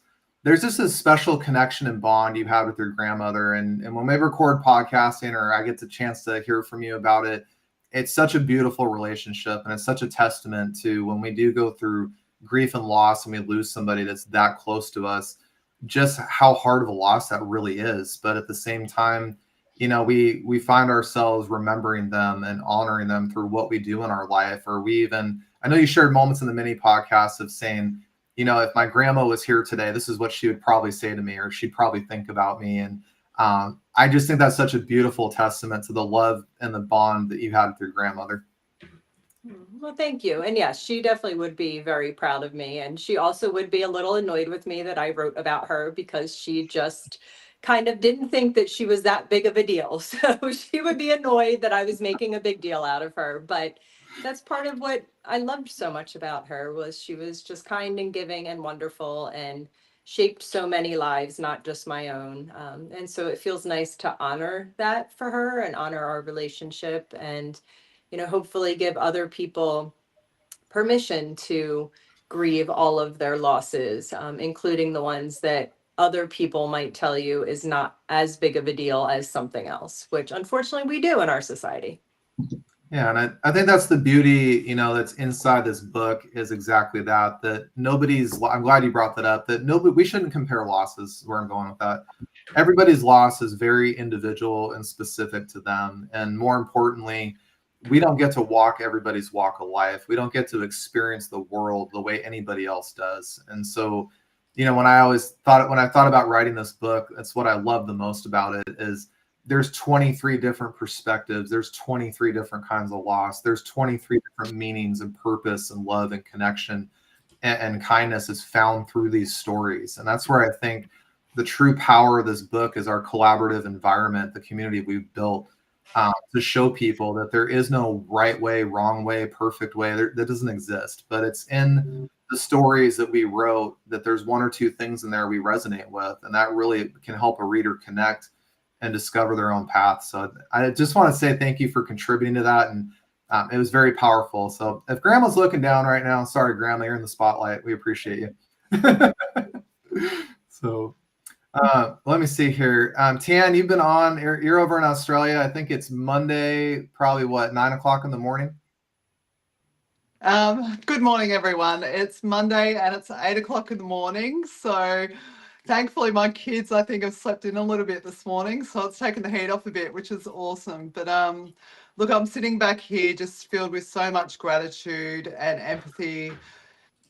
special connection and bond you have with your grandmother. And when we record podcasting or I get the chance to hear from you about it, it's such a beautiful relationship. And it's such a testament to when we do go through grief and loss and we lose somebody that's that close to us, just how hard of a loss that really is. But at the same time, you know, we find ourselves remembering them and honoring them through what we do in our life. Or we even, I know you shared moments in the mini podcast of saying, you know, if my grandma was here today, this is what she would probably say to me, or she'd probably think about me. And I just think that's such a beautiful testament to the love and the bond that you had with your grandmother. Well, thank you. And yes, she definitely would be very proud of me. And she also would be a little annoyed with me that I wrote about her because she just kind of didn't think that she was that big of a deal. So she would be annoyed that I was making a big deal out of her. But that's part of what I loved so much about her was she was just kind and giving and wonderful and shaped so many lives, not just my own. And so it feels nice to honor that for her and honor our relationship and, you know, hopefully give other people permission to grieve all of their losses, including the ones that other people might tell you is not as big of a deal as something else, which unfortunately we do in our society. Yeah, and I think that's the beauty, you know, that's inside this book is exactly that, that nobody's, I'm glad you brought that up, that nobody, we shouldn't compare losses, where I'm going with that. Everybody's loss is very individual and specific to them. And more importantly, we don't get to walk everybody's walk of life. We don't get to experience the world the way anybody else does. And so, you know, when I thought about writing this book, that's what I love the most about it is there's 23 different perspectives. There's 23 different kinds of loss. There's 23 different meanings and purpose and love and connection and kindness is found through these stories. And that's where I think the true power of this book is our collaborative environment, the community we've built to show people that there is no right way, wrong way, perfect way. That doesn't exist, but it's in the stories that we wrote that there's one or two things in there we resonate with. And that really can help a reader connect and discover their own path. So I just want to say thank you for contributing to that. And it was very powerful. So if Grandma's looking down right now, sorry, Grandma, you're in the spotlight. We appreciate you. So let me see here. Tian, you've been on, you're over in Australia. I think it's Monday, probably what, 9 o'clock in the morning? Good morning, everyone. It's Monday and it's 8 o'clock in the morning. So thankfully my kids, I think, have slept in a little bit this morning. So it's taken the heat off a bit, which is awesome. But look, I'm sitting back here just filled with so much gratitude and empathy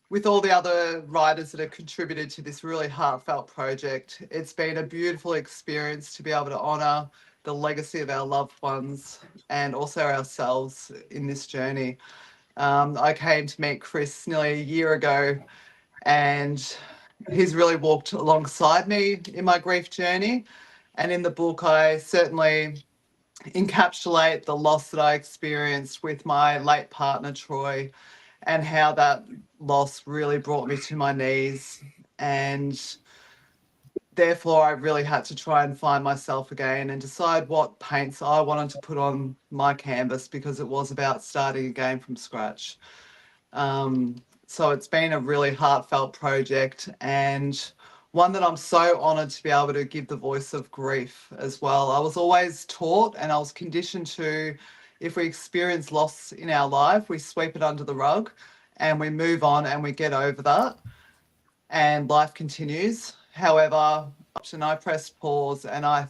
with all the other writers that have contributed to this really heartfelt project. It's been a beautiful experience to be able to honour the legacy of our loved ones and also ourselves in this journey. I came to meet Chris nearly a year ago and he's really walked alongside me in my grief journey. And in the book, I certainly encapsulate the loss that I experienced with my late partner, Troy, and how that loss really brought me to my knees and therefore, I really had to try and find myself again and decide what paints I wanted to put on my canvas, because it was about starting again from scratch. So it's been a really heartfelt project, and one that I'm so honoured to be able to give the voice of grief as well. I was always taught and I was conditioned to, if we experience loss in our life, we sweep it under the rug and we move on and we get over that and life continues. However, and I pressed pause and I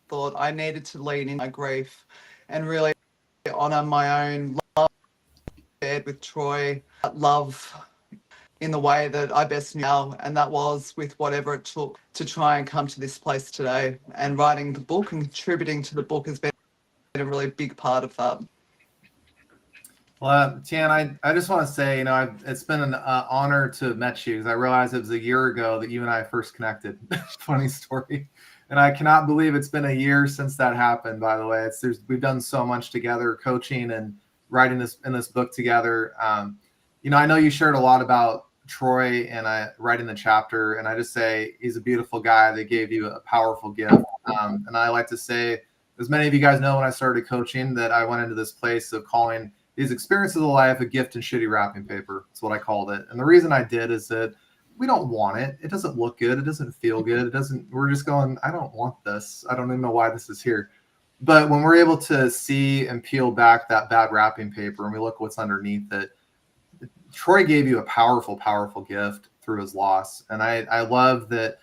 thought I needed to lean in my grief and really honour my own love shared with Troy, love in the way that I best knew how, and that was with whatever it took to try and come to this place today. And writing the book and contributing to the book has been a really big part of that. Well, Tian, I just want to say, it's been an honor to have met you, because I realized it was a year ago that you and I first connected. Funny story. And I cannot believe it's been a year since that happened, by the way. We've done so much together, coaching and writing this book together. I know you shared a lot about Troy and writing the chapter, and I just say he's a beautiful guy that gave you a powerful gift. And I like to say, as many of you guys know, when I started coaching, that I went into this place of calling these experiences of life a gift in shitty wrapping paper. That's what I called it. And the reason I did is that we don't want it. It doesn't look good. It doesn't feel good. We're just going, I don't want this. I don't even know why this is here. But when we're able to see and peel back that bad wrapping paper and we look what's underneath it, Troy gave you a powerful, powerful gift through his loss. And I love that,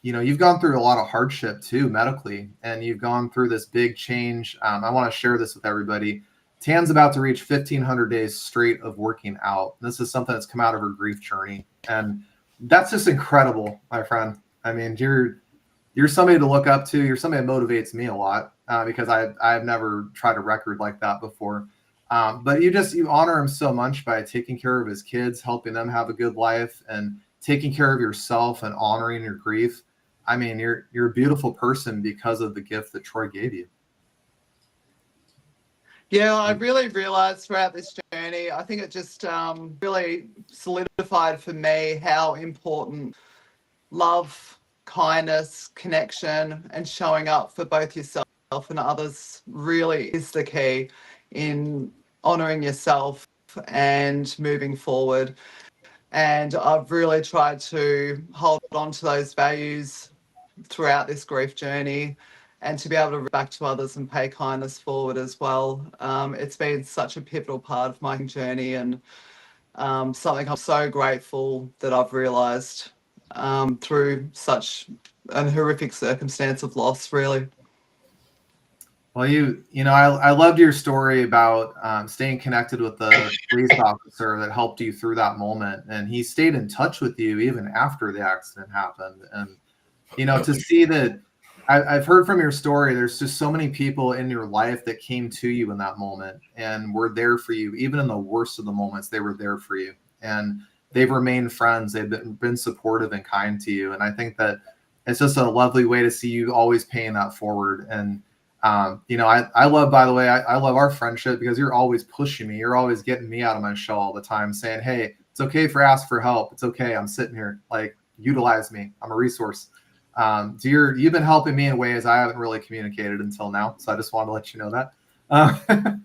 you've gone through a lot of hardship too, medically, and you've gone through this big change. I want to share this with everybody. Tan's about to reach 1,500 days straight of working out. This is something that's come out of her grief journey. And that's just incredible, my friend. I mean, you're somebody to look up to. You're somebody that motivates me a lot because I've never tried a record like that before. But you honor him so much by taking care of his kids, helping them have a good life, and taking care of yourself and honoring your grief. I mean, you're a beautiful person because of the gift that Troy gave you. Yeah, I really realized throughout this journey, I think it just really solidified for me how important love, kindness, connection, and showing up for both yourself and others really is the key in honoring yourself and moving forward. And I've really tried to hold on to those values throughout this grief journey, and to be able to reach back to others and pay kindness forward as well. It's been such a pivotal part of my journey, and something I'm so grateful that I've realised through such a horrific circumstance of loss, really. Well, I loved your story about staying connected with the police officer that helped you through that moment, and he stayed in touch with you even after the accident happened. And to see that, I've heard from your story, there's just so many people in your life that came to you in that moment and were there for you. Even in the worst of the moments, they were there for you, and they've remained friends. They've been supportive and kind to you. And I think that it's just a lovely way to see you always paying that forward. And, I love, by the way, I love our friendship because you're always pushing me. You're always getting me out of my shell all the time, saying, hey, it's okay if you ask for help. It's okay. I'm sitting here, like, utilize me. I'm a resource. So you've been helping me in ways I haven't really communicated until now. So I just wanted to let you know that.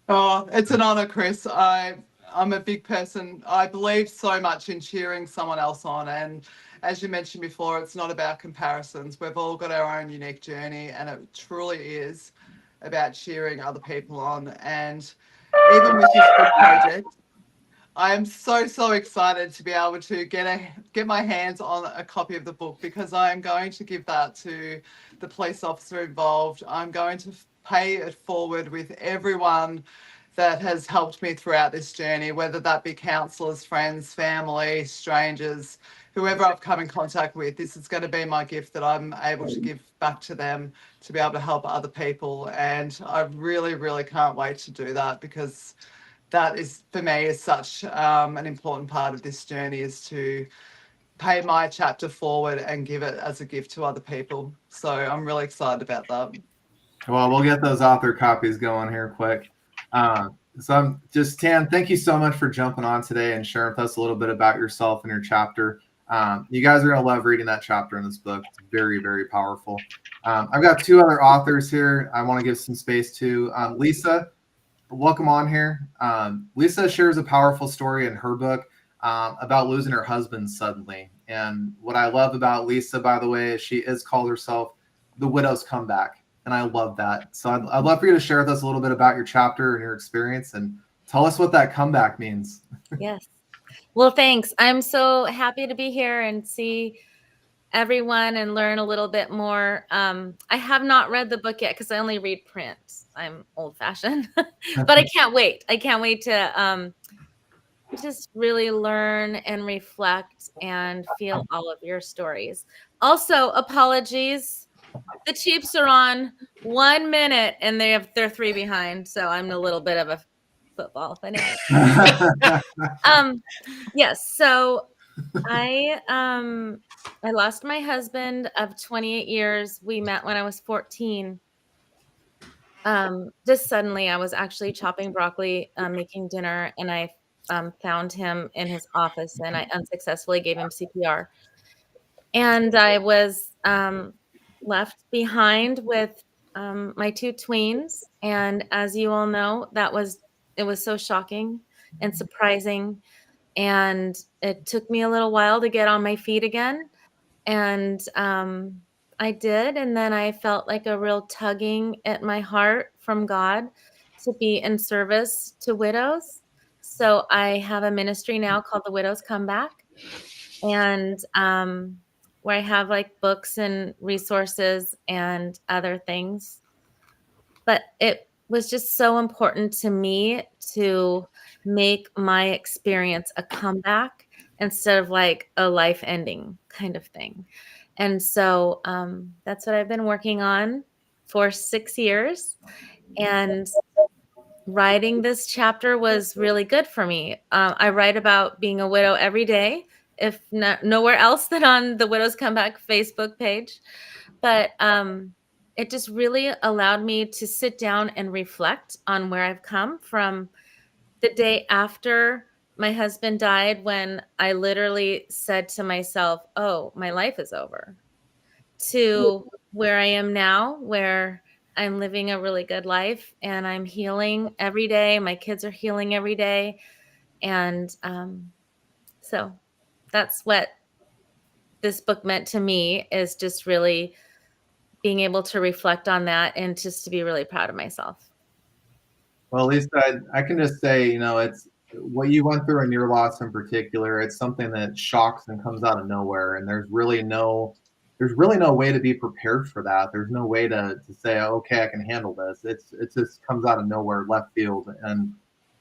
Oh, it's an honor, Chris. I'm a big person. I believe so much in cheering someone else on. And as you mentioned before, it's not about comparisons. We've all got our own unique journey, and it truly is about cheering other people on. And even with this book project, I am so excited to be able to get my hands on a copy of the book, because I am going to give that to the police officer involved. I'm going to pay it forward with everyone that has helped me throughout this journey, whether that be counsellors, friends, family, strangers, whoever I've come in contact with. This is going to be my gift that I'm able to give back to them to be able to help other people. And I really can't wait to do that, because that is, for me, is such an important part of this journey, is to pay my chapter forward and give it as a gift to other people. So I'm really excited about that. Well, we'll get those author copies going here quick. So I'm just, Tan, thank you so much for jumping on today and sharing with us a little bit about yourself and your chapter. You guys are going to love reading that chapter in this book. It's very, very powerful. I've got two other authors here I want to give some space to. Lisa, welcome on here. Lisa shares a powerful story in her book about losing her husband suddenly. And what I love about Lisa, by the way, is she is called herself the widow's comeback. And I love that. So I'd love for you to share with us a little bit about your chapter and your experience and tell us what that comeback means. Yes. Well, thanks. I'm so happy to be here and see everyone and learn a little bit more. I have not read the book yet because I only read print. I'm old fashioned, but I can't wait. I can't wait to just really learn and reflect and feel all of your stories. Also, apologies. The Chiefs are on 1 minute and they're 3 behind. So I'm a little bit of a football fanatic. Yes. So I lost my husband of 28 years. We met when I was 14. Just suddenly I was actually chopping broccoli, making dinner, and I found him in his office and I unsuccessfully gave him CPR. And I was left behind with my 2 tweens. And as you all know, it was so shocking and surprising. And it took me a little while to get on my feet again. And I did. And then I felt like a real tugging at my heart from God to be in service to widows. So I have a ministry now called the Widows Comeback. And where I have like books and resources and other things. But it was just so important to me to make my experience a comeback instead of like a life ending kind of thing. And so that's what I've been working on for 6 years. And writing this chapter was really good for me. I write about being a widow every day, if not nowhere else than on the Widows Comeback Facebook page. But it just really allowed me to sit down and reflect on where I've come from the day after my husband died, when I literally said to myself, oh, my life is over, to where I am now, where I'm living a really good life and I'm healing every day. My kids are healing every day. And so that's what this book meant to me, is just really being able to reflect on that and just to be really proud of myself. Well, Lisa, I can just say, it's what you went through in your loss in particular. It's something that shocks and comes out of nowhere, and there's really no way to be prepared for that. There's no way to say, okay, I can handle this. It just comes out of nowhere, left field, and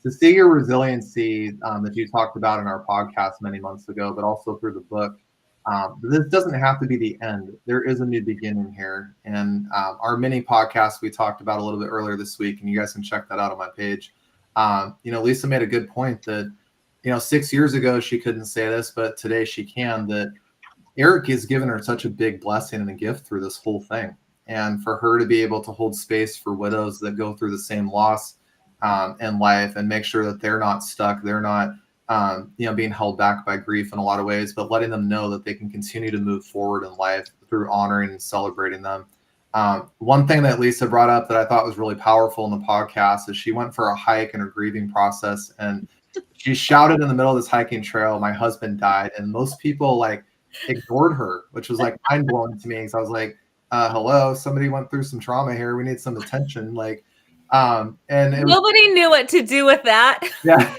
to see your resiliency that you talked about in our podcast many months ago, but also through the book. This doesn't have to be the end. There is a new beginning here. And our mini podcast we talked about a little bit earlier this week, and you guys can check that out on my page. Lisa made a good point that, 6 years ago she couldn't say this, but today she can, that Eric has given her such a big blessing and a gift through this whole thing. And for her to be able to hold space for widows that go through the same loss in life and make sure that they're not stuck, they're not being held back by grief in a lot of ways, but letting them know that they can continue to move forward in life through honoring and celebrating them. One thing that Lisa brought up that I thought was really powerful in the podcast is she went for a hike in her grieving process, and she shouted in the middle of this hiking trail, "My husband died." And most people ignored her, which was mind blowing to me. Because I was like, hello, somebody went through some trauma here. We need some attention. And nobody knew what to do with that. Yeah.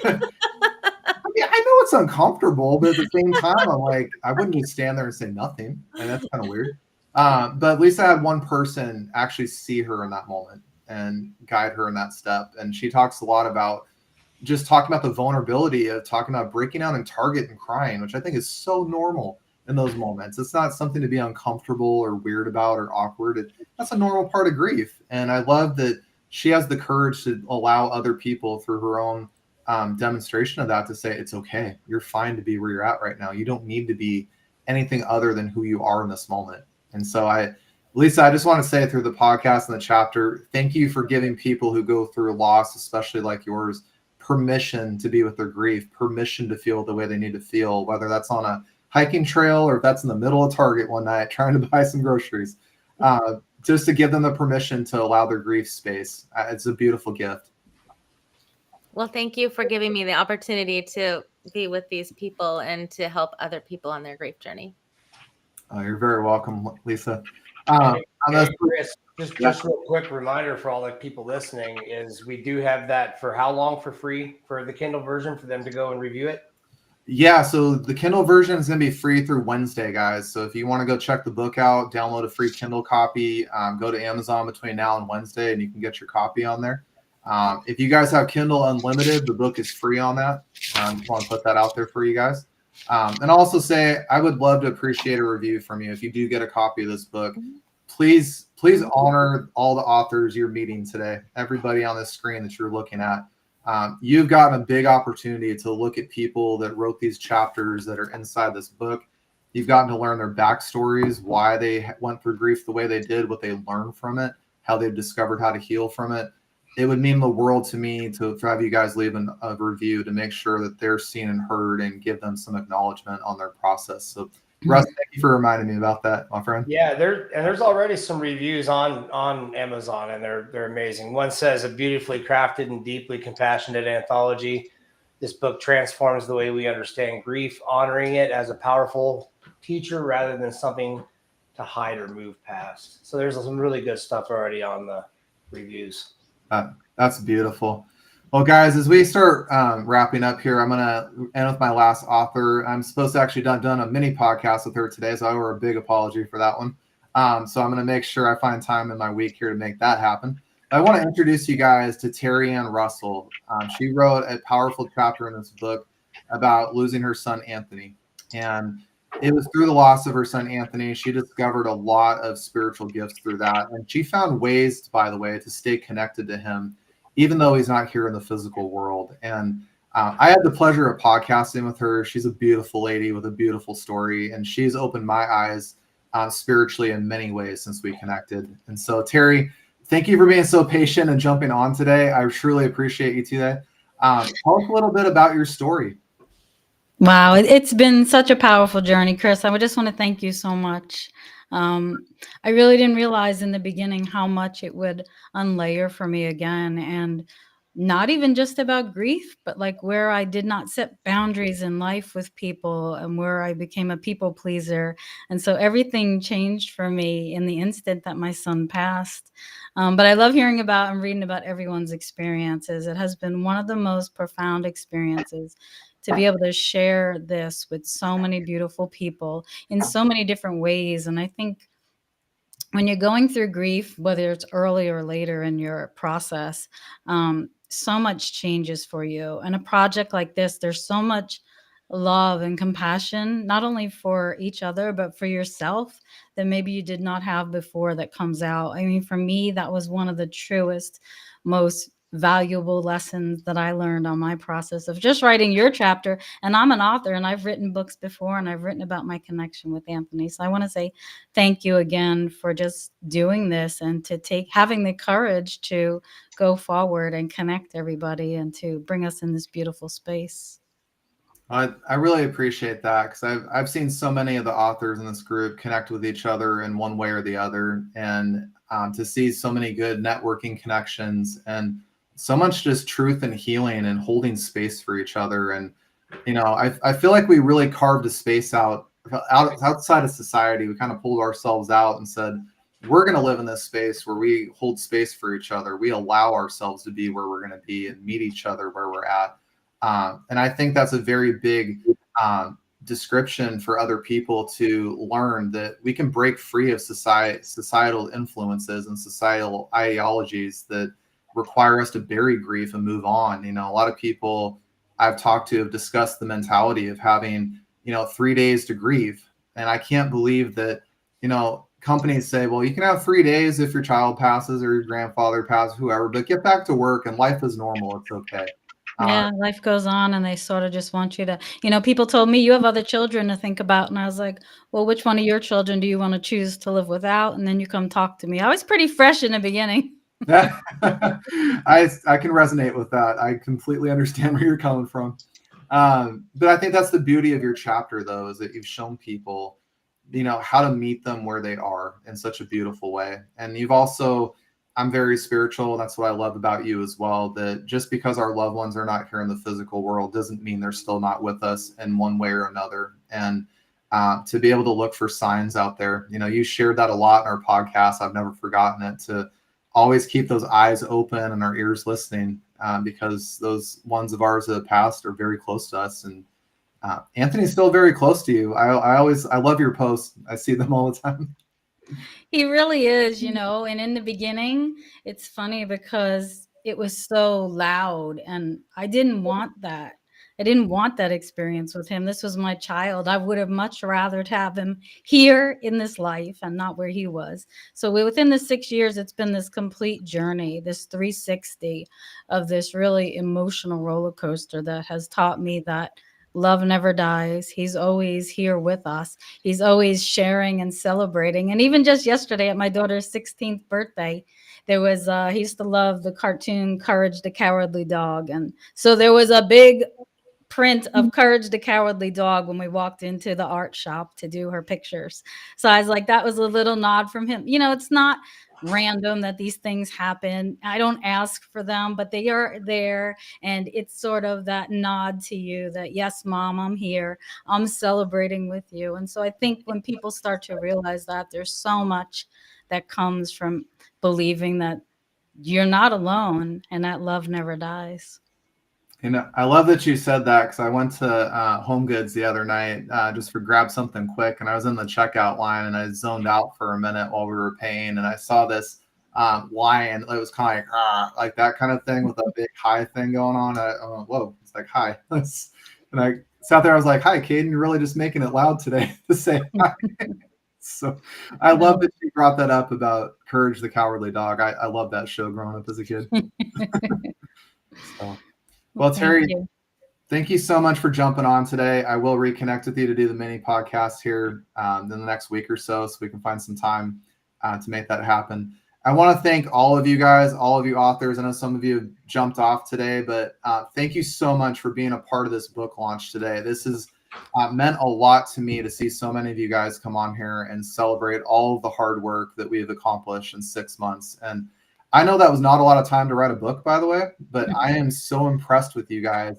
I know it's uncomfortable, but at the same time, I'm like, I wouldn't just stand there and say nothing. And that's kind of weird. But Lisa had one person actually see her in that moment and guide her in that step. And she talks a lot about just talking about the vulnerability of talking about breaking down in Target and crying, which I think is so normal in those moments. It's not something to be uncomfortable or weird about or awkward. That's a normal part of grief. And I love that she has the courage to allow other people through her own demonstration of that to say, it's okay. You're fine to be where you're at right now. You don't need to be anything other than who you are in this moment. And so Lisa, I just want to say through the podcast and the chapter, thank you for giving people who go through loss, especially like yours, permission to be with their grief, permission to feel the way they need to feel, whether that's on a hiking trail, or if that's in the middle of Target one night trying to buy some groceries, just to give them the permission to allow their grief space. It's a beautiful gift. Well, thank you for giving me the opportunity to be with these people and to help other people on their grief journey. You're very welcome, Lisa. Chris, just real quick reminder for all the people listening is we do have that for how long for free for the Kindle version for them to go and review it? Yeah, so the Kindle version is going to be free through Wednesday, guys. So if you want to go check the book out, download a free Kindle copy, go to Amazon between now and Wednesday, and you can get your copy on there. If you guys have Kindle Unlimited, the book is free on that. Just want to put that out there for you guys. And I'll also say I would love to appreciate a review from you. If you do get a copy of this book, please honor all the authors you're meeting today, everybody on this screen that you're looking at. You've gotten a big opportunity to look at people that wrote these chapters that are inside this book. You've gotten to learn their backstories, why they went through grief the way they did, what they learned from it, how they've discovered how to heal from it. It would mean the world to me to have you guys leave a review to make sure that they're seen and heard and give them some acknowledgement on their process. So Russ, thank you for reminding me about that, my friend. Yeah, there's already some reviews on Amazon, and they're amazing. One says, a beautifully crafted and deeply compassionate anthology. This book transforms the way we understand grief, honoring it as a powerful teacher rather than something to hide or move past. So there's some really good stuff already on the reviews. That's beautiful. Well, guys, as we start wrapping up here, I'm going to end with my last author. I'm supposed to actually done a mini podcast with her today, so I owe her a big apology for that one. So I'm going to make sure I find time in my week here to make that happen. I want to introduce you guys to Terry Ann Russell. She wrote a powerful chapter in this book about losing her son, Anthony. And it was through the loss of her son, Anthony, she discovered a lot of spiritual gifts through that. And she found ways, by the way, to stay connected to him, even though he's not here in the physical world. And I had the pleasure of podcasting with her. She's a beautiful lady with a beautiful story, and she's opened my eyes spiritually in many ways since we connected. And so, Terry, thank you for being so patient and jumping on today. I truly appreciate you today. Tell us a little bit about your story. Wow, it's been such a powerful journey, Chris. I would just want to thank you so much. I really didn't realize in the beginning how much it would unlayer for me again, and not even just about grief, but like where I did not set boundaries in life with people and where I became a people pleaser. And so everything changed for me in the instant that my son passed. But I love hearing about and reading about everyone's experiences. It has been one of the most profound experiences to be able to share this with so many beautiful people in so many different ways. And I think when you're going through grief, whether it's early or later in your process, so much changes for you. And a project like this, there's so much love and compassion, not only for each other, but for yourself that maybe you did not have before that comes out. I mean, for me, that was one of the truest, most valuable lessons that I learned on my process of just writing your chapter. And I'm an author, and I've written books before, and I've written about my connection with Anthony. So I want to say thank you again for just doing this and to having the courage to go forward and connect everybody and to bring us in this beautiful space. I really appreciate that, because I've seen so many of the authors in this group connect with each other in one way or the other, and to see so many good networking connections and so much just truth and healing and holding space for each other. And I feel like we really carved a space outside of society. We kind of pulled ourselves out and said, we're going to live in this space where we hold space for each other. We allow ourselves to be where we're going to be and meet each other where we're at. And I think that's a very big description for other people to learn, that we can break free of societal influences and societal ideologies that require us to bury grief and move on. A lot of people I've talked to have discussed the mentality of having, 3 days to grieve. And I can't believe that, companies say, well, you can have 3 days if your child passes or your grandfather passes, whoever, but get back to work and life is normal. It's okay. Yeah, life goes on, and they sort of just want you to, people told me you have other children to think about. And I was like, well, which one of your children do you want to choose to live without? And then you come talk to me. I was pretty fresh in the beginning. I can resonate with that. I completely understand where you're coming from. But I think that's the beauty of your chapter, though, is that you've shown people, how to meet them where they are in such a beautiful way. And you've also, I'm very spiritual. That's what I love about you as well, that just because our loved ones are not here in the physical world doesn't mean they're still not with us in one way or another. And to be able to look for signs out there, you shared that a lot in our podcast. I've never forgotten it, to always keep those eyes open and our ears listening, because those ones of ours that have passed are very close to us. And Anthony's still very close to you. I love your posts. I see them all the time. He really is, and in the beginning, it's funny because it was so loud and I didn't want that. I didn't want that experience with him. This was my child. I would have much rather have him here in this life and not where he was. So within the 6 years, it's been this complete journey, this 360 of this really emotional roller coaster that has taught me that love never dies. He's always here with us. He's always sharing and celebrating. And even just yesterday at my daughter's 16th birthday, there was, he used to love the cartoon Courage the Cowardly Dog. And so there was a big print of Courage the Cowardly Dog when we walked into the art shop to do her pictures. So I was like, that was a little nod from him. It's not random that these things happen. I don't ask for them, but they are there. And it's sort of that nod to you that, yes, Mom, I'm here. I'm celebrating with you. And so I think when people start to realize that, there's so much that comes from believing that you're not alone and that love never dies. I love that you said that, because I went to Home Goods the other night just for grab something quick, and I was in the checkout line and I zoned out for a minute while we were paying, and I saw this lion. It was kind of like that kind of thing with a big hi thing going on. I went, whoa, it's like hi. And I sat there, I was like, hi, Caden, you're really just making it loud today to say hi. So I love that you brought that up about Courage the Cowardly Dog. I love that show growing up as a kid. So. Well, Terry, thank you so much for jumping on today. I will reconnect with you to do the mini podcast here in the next week or so we can find some time to make that happen. I want to thank all of you guys, all of you authors. I know some of you have jumped off today, but thank you so much for being a part of this book launch today. This has meant a lot to me to see so many of you guys come on here and celebrate all of the hard work that we have accomplished in 6 months. And I know that was not a lot of time to write a book, by the way, but I am so impressed with you guys,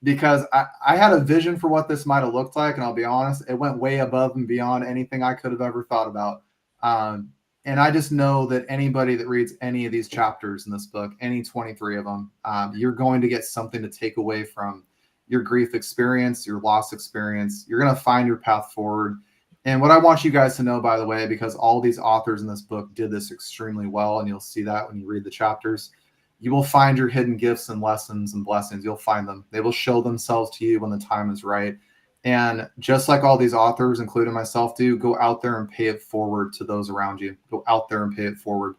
because I had a vision for what this might have looked like. And I'll be honest, it went way above and beyond anything I could have ever thought about. And I just know that anybody that reads any of these chapters in this book, any 23 of them, you're going to get something to take away from your grief experience, your loss experience. You're going to find your path forward. And what I want you guys to know, by the way, because all these authors in this book did this extremely well, and you'll see that when you read the chapters, you will find your hidden gifts and lessons and blessings. You'll find them. They will show themselves to you when the time is right. And just like all these authors, including myself, do, go out there and pay it forward to those around you. Go out there and pay it forward.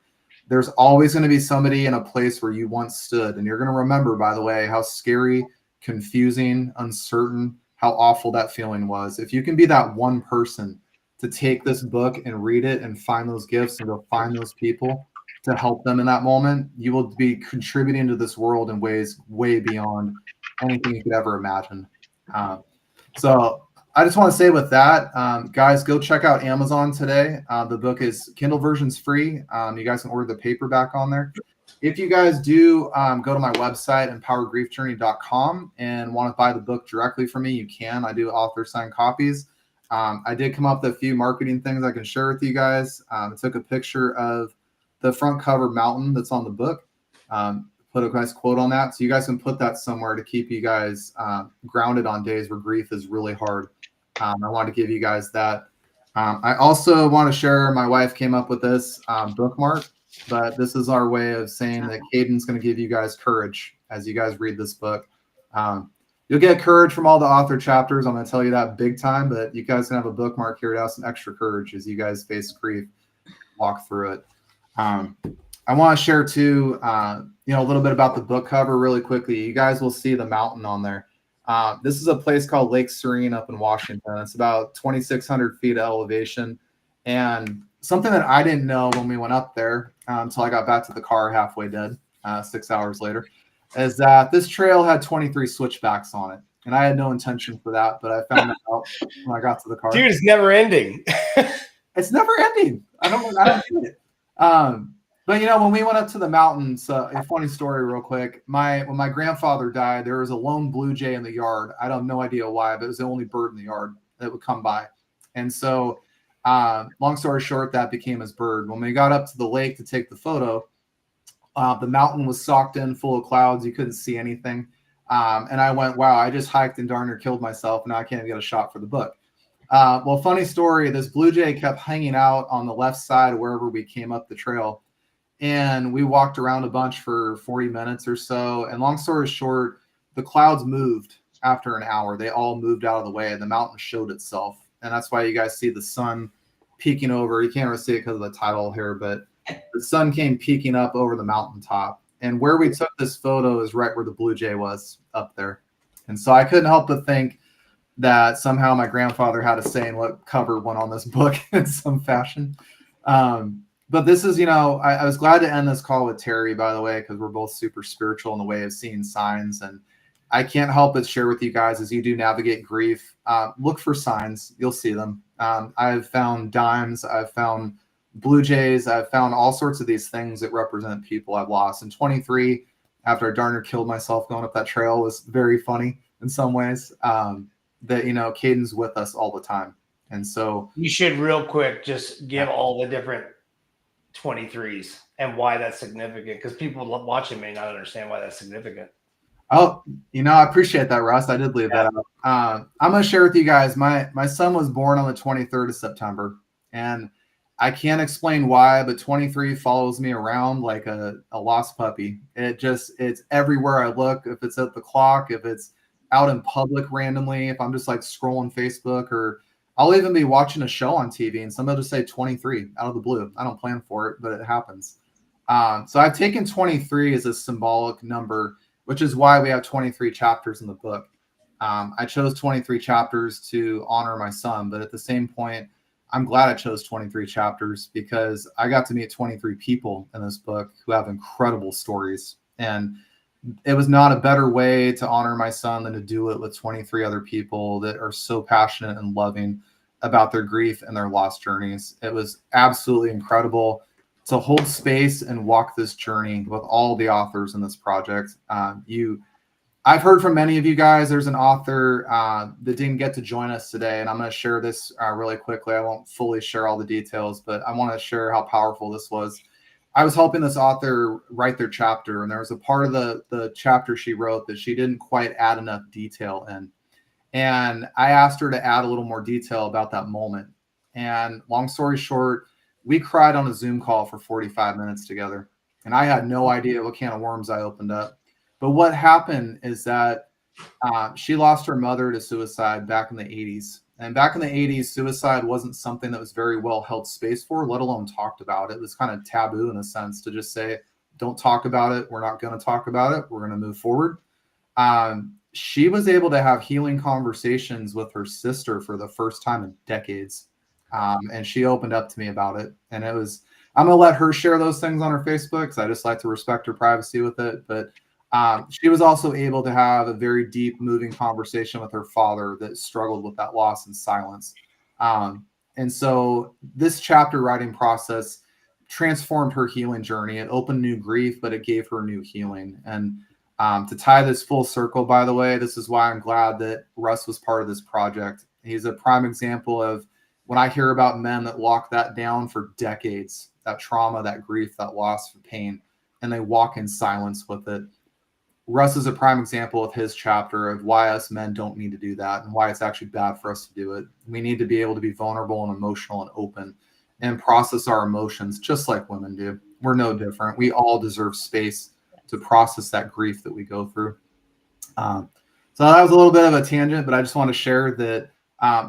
There's always going to be somebody in a place where you once stood. And you're going to remember, by the way, how scary, confusing, uncertain, how awful that feeling was. If you can be that one person to take this book and read it and find those gifts and go find those people to help them in that moment, you will be contributing to this world in ways way beyond anything you could ever imagine. So I just want to say with that, guys, go check out Amazon today. The book is Kindle version's free. You guys can order the paperback on there. If you guys do go to my website, empowergriefjourney.com, and want to buy the book directly from me, you can. I do author signed copies. I did come up with a few marketing things I can share with you guys. I took a picture of the front cover mountain that's on the book. Put a nice quote on that. So you guys can put that somewhere to keep you guys grounded on days where grief is really hard. I wanted to give you guys that. I also want to share, my wife came up with this bookmark, but this is our way of saying that Caden's going to give you guys courage as you guys read this book. You'll get courage from all the author chapters. I'm going to tell you that big time, but you guys can have a bookmark here to have some extra courage as you guys face grief, walk through it. I want to share too, a little bit about the book cover really quickly. You guys will see the mountain on there. This is a place called Lake Serene up in Washington. It's about 2,600 feet of elevation. And something that I didn't know when we went up there until I got back to the car halfway dead, 6 hours later, is that this trail had 23 switchbacks on it. And I had no intention for that, but I found that out when I got to the car. Dude, it's never ending. It's never ending. I don't get it. But when we went up to the mountains, a funny story real quick. When my grandfather died, there was a lone blue jay in the yard. I have no idea why, but it was the only bird in the yard that would come by. And so, long story short, that became his bird. When we got up to the lake to take the photo, the mountain was socked in full of clouds. You couldn't see anything. And I went, wow, I just hiked and darn near killed myself. Now I can't get a shot for the book. Well, funny story, this blue jay kept hanging out on the left side wherever we came up the trail. And we walked around a bunch for 40 minutes or so. And long story short, the clouds moved after an hour. They all moved out of the way and the mountain showed itself. And that's why you guys see the sun peeking over. You can't really see it because of the title here, but the sun came peeking up over the mountaintop. And where we took this photo is right where the blue jay was, up there. And so I couldn't help but think that somehow my grandfather had a say in what cover went on this book in some fashion. But this is, I was glad to end this call with Terry, by the way, because we're both super spiritual in the way of seeing signs. And I can't help but share with you guys, as you do navigate grief, look for signs. You'll see them. I've found dimes. I've found blue jays. I've found all sorts of these things that represent people I've lost. And 23, after I darn near killed myself going up that trail, was very funny in some ways. That Caden's with us all the time. And so you should real quick just give all the different 23s and why that's significant, because people watching may not understand why that's significant. Oh, I appreciate that, Russ. I did leave that out. I'm going to share with you guys, my son was born on the 23rd of September, and I can't explain why, but 23 follows me around like a lost puppy. It's everywhere I look. If it's at the clock, if it's out in public randomly, if I'm just like scrolling Facebook, or I'll even be watching a show on TV and somebody will just say 23 out of the blue. I don't plan for it, but it happens. So I've taken 23 as a symbolic number, which is why we have 23 chapters in the book. I chose 23 chapters to honor my son, but at the same point, I'm glad I chose 23 chapters because I got to meet 23 people in this book who have incredible stories. And it was not a better way to honor my son than to do it with 23 other people that are so passionate and loving about their grief and their lost journeys. It was absolutely incredible to hold space and walk this journey with all the authors in this project. I've heard from many of you guys. There's an author that didn't get to join us today, and I'm going to share this really quickly. I won't fully share all the details, but I want to share how powerful this was. I was helping this author write their chapter, and there was a part of the chapter she wrote that she didn't quite add enough detail in. And I asked her to add a little more detail about that moment. And long story short, we cried on a Zoom call for 45 minutes together. And I had no idea what can of worms I opened up. But what happened is that she lost her mother to suicide back in the 80s. And back in the 80s, suicide wasn't something that was very well held space for, let alone talked about. It was kind of taboo in a sense to just say, don't talk about it. We're not going to talk about it. We're going to move forward. She was able to have healing conversations with her sister for the first time in decades. And she opened up to me about it. And I'm going to let her share those things on her Facebook because I just like to respect her privacy with it. But she was also able to have a very deep, moving conversation with her father that struggled with that loss in silence. And so this chapter writing process transformed her healing journey. It opened new grief, but it gave her new healing. And to tie this full circle, by the way, this is why I'm glad that Russ was part of this project. He's a prime example of when I hear about men that lock that down for decades, that trauma, that grief, that loss, for pain, and they walk in silence with it. Russ is a prime example of his chapter of why us men don't need to do that and why it's actually bad for us to do it. We need to be able to be vulnerable and emotional and open and process our emotions just like women do. We're no different. We all deserve space to process that grief that we go through. So that was a little bit of a tangent, but I just want to share that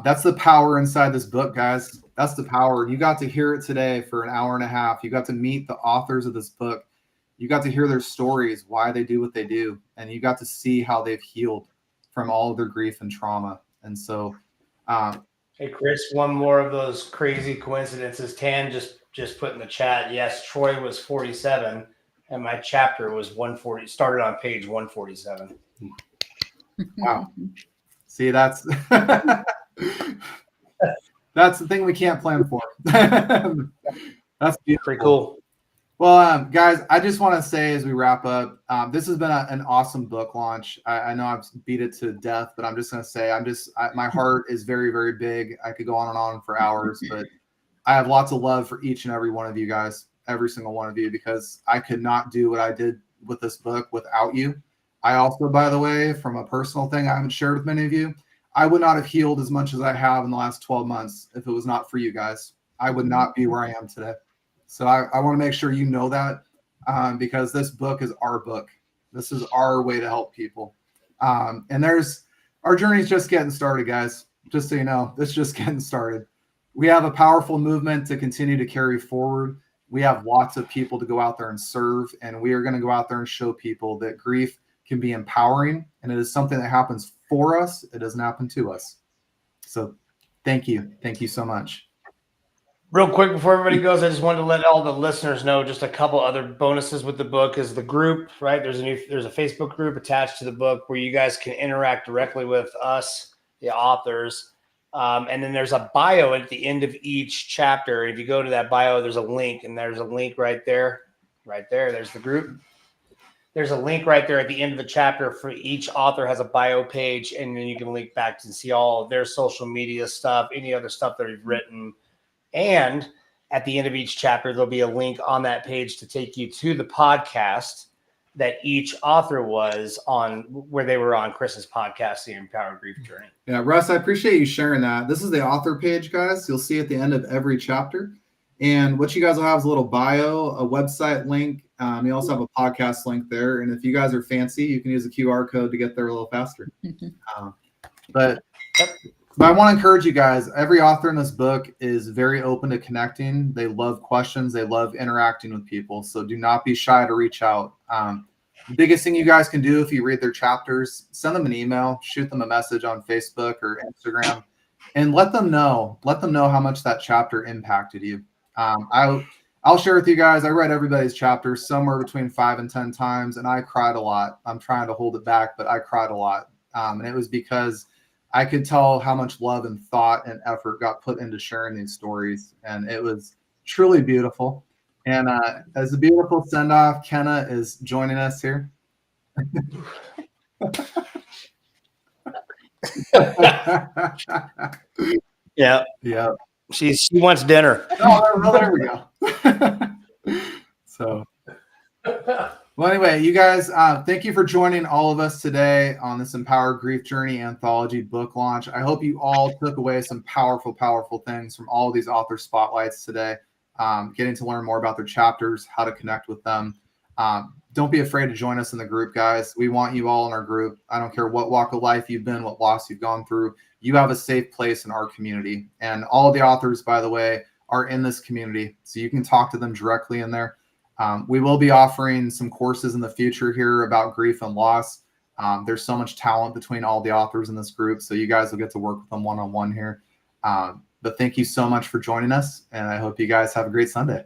that's the power inside this book, guys. That's the power. You got to hear it today for an hour and a half. You got to meet the authors of this book. You got to hear their stories, why they do what they do, and you got to see how they've healed from all of their grief and trauma. And so, hey, Chris, one more of those crazy coincidences. Tan just put in the chat. Yes, Troy was 47, and my chapter was 140. Started on page 147. Wow. See, that's that's the thing we can't plan for. That's beautiful. Pretty cool. Well, guys, I just want to say as we wrap up, this has been an awesome book launch. I know I've beat it to death, but I'm just going to say my heart is very, very big. I could go on and on for hours, but I have lots of love for each and every one of you guys, every single one of you, because I could not do what I did with this book without you. I also, by the way, from a personal thing I haven't shared with many of you, I would not have healed as much as I have in the last 12 months if it was not for you guys. I would not be where I am today. So I want to make sure you know that, because this book is our book. This is our way to help people. And our journey is just getting started, guys. Just so you know, it's just getting started. We have a powerful movement to continue to carry forward. We have lots of people to go out there and serve, and we are going to go out there and show people that grief can be empowering, and it is something that happens for us. It doesn't happen to us. So thank you. Thank you so much. Real quick before everybody goes, I just wanted to let all the listeners know just a couple other bonuses with the book. Is the group, right? There's a Facebook group attached to the book where you guys can interact directly with us, the authors. And then there's a bio at the end of each chapter. If you go to that bio, there's a link, and there's a link right there. Right there. There's the group. There's a link right there at the end of the chapter for each author has a bio page, and then you can link back to see all of their social media stuff, any other stuff that they've written. And at the end of each chapter, there'll be a link on that page to take you to the podcast that each author was on, where they were on Chris's podcast, The Empowered Grief Journey. Yeah, Russ, I appreciate you sharing that. This is the author page, guys. You'll see at the end of every chapter. And what you guys will have is a little bio, a website link. You also have a podcast link there. And if you guys are fancy, you can use a QR code to get there a little faster. But I want to encourage you guys. Every author in this book is very open to connecting. They love questions. They love interacting with people. So do not be shy to reach out. The biggest thing you guys can do if you read their chapters, send them an email, shoot them a message on Facebook or Instagram, and let them know how much that chapter impacted you. I'll share with you guys, I read everybody's chapters somewhere between 5 and 10 times, and I cried a lot. I'm trying to hold it back, but I cried a lot. And it was because I could tell how much love and thought and effort got put into sharing these stories, and it was truly beautiful. And as a beautiful send-off, Kenna is joining us here. Yeah. Yeah. She wants dinner. Oh, there we go. So, well, anyway, you guys, thank you for joining all of us today on this Empowered Grief Journey Anthology book launch. I hope you all took away some powerful, powerful things from all of these author spotlights today, getting to learn more about their chapters, how to connect with them. Don't be afraid to join us in the group, guys. We want you all in our group. I don't care what walk of life you've been, what loss you've gone through. You have a safe place in our community. And all of the authors, by the way, are in this community. So you can talk to them directly in there. We will be offering some courses in the future here about grief and loss. There's so much talent between all the authors in this group. So you guys will get to work with them one-on-one here. But thank you so much for joining us. And I hope you guys have a great Sunday.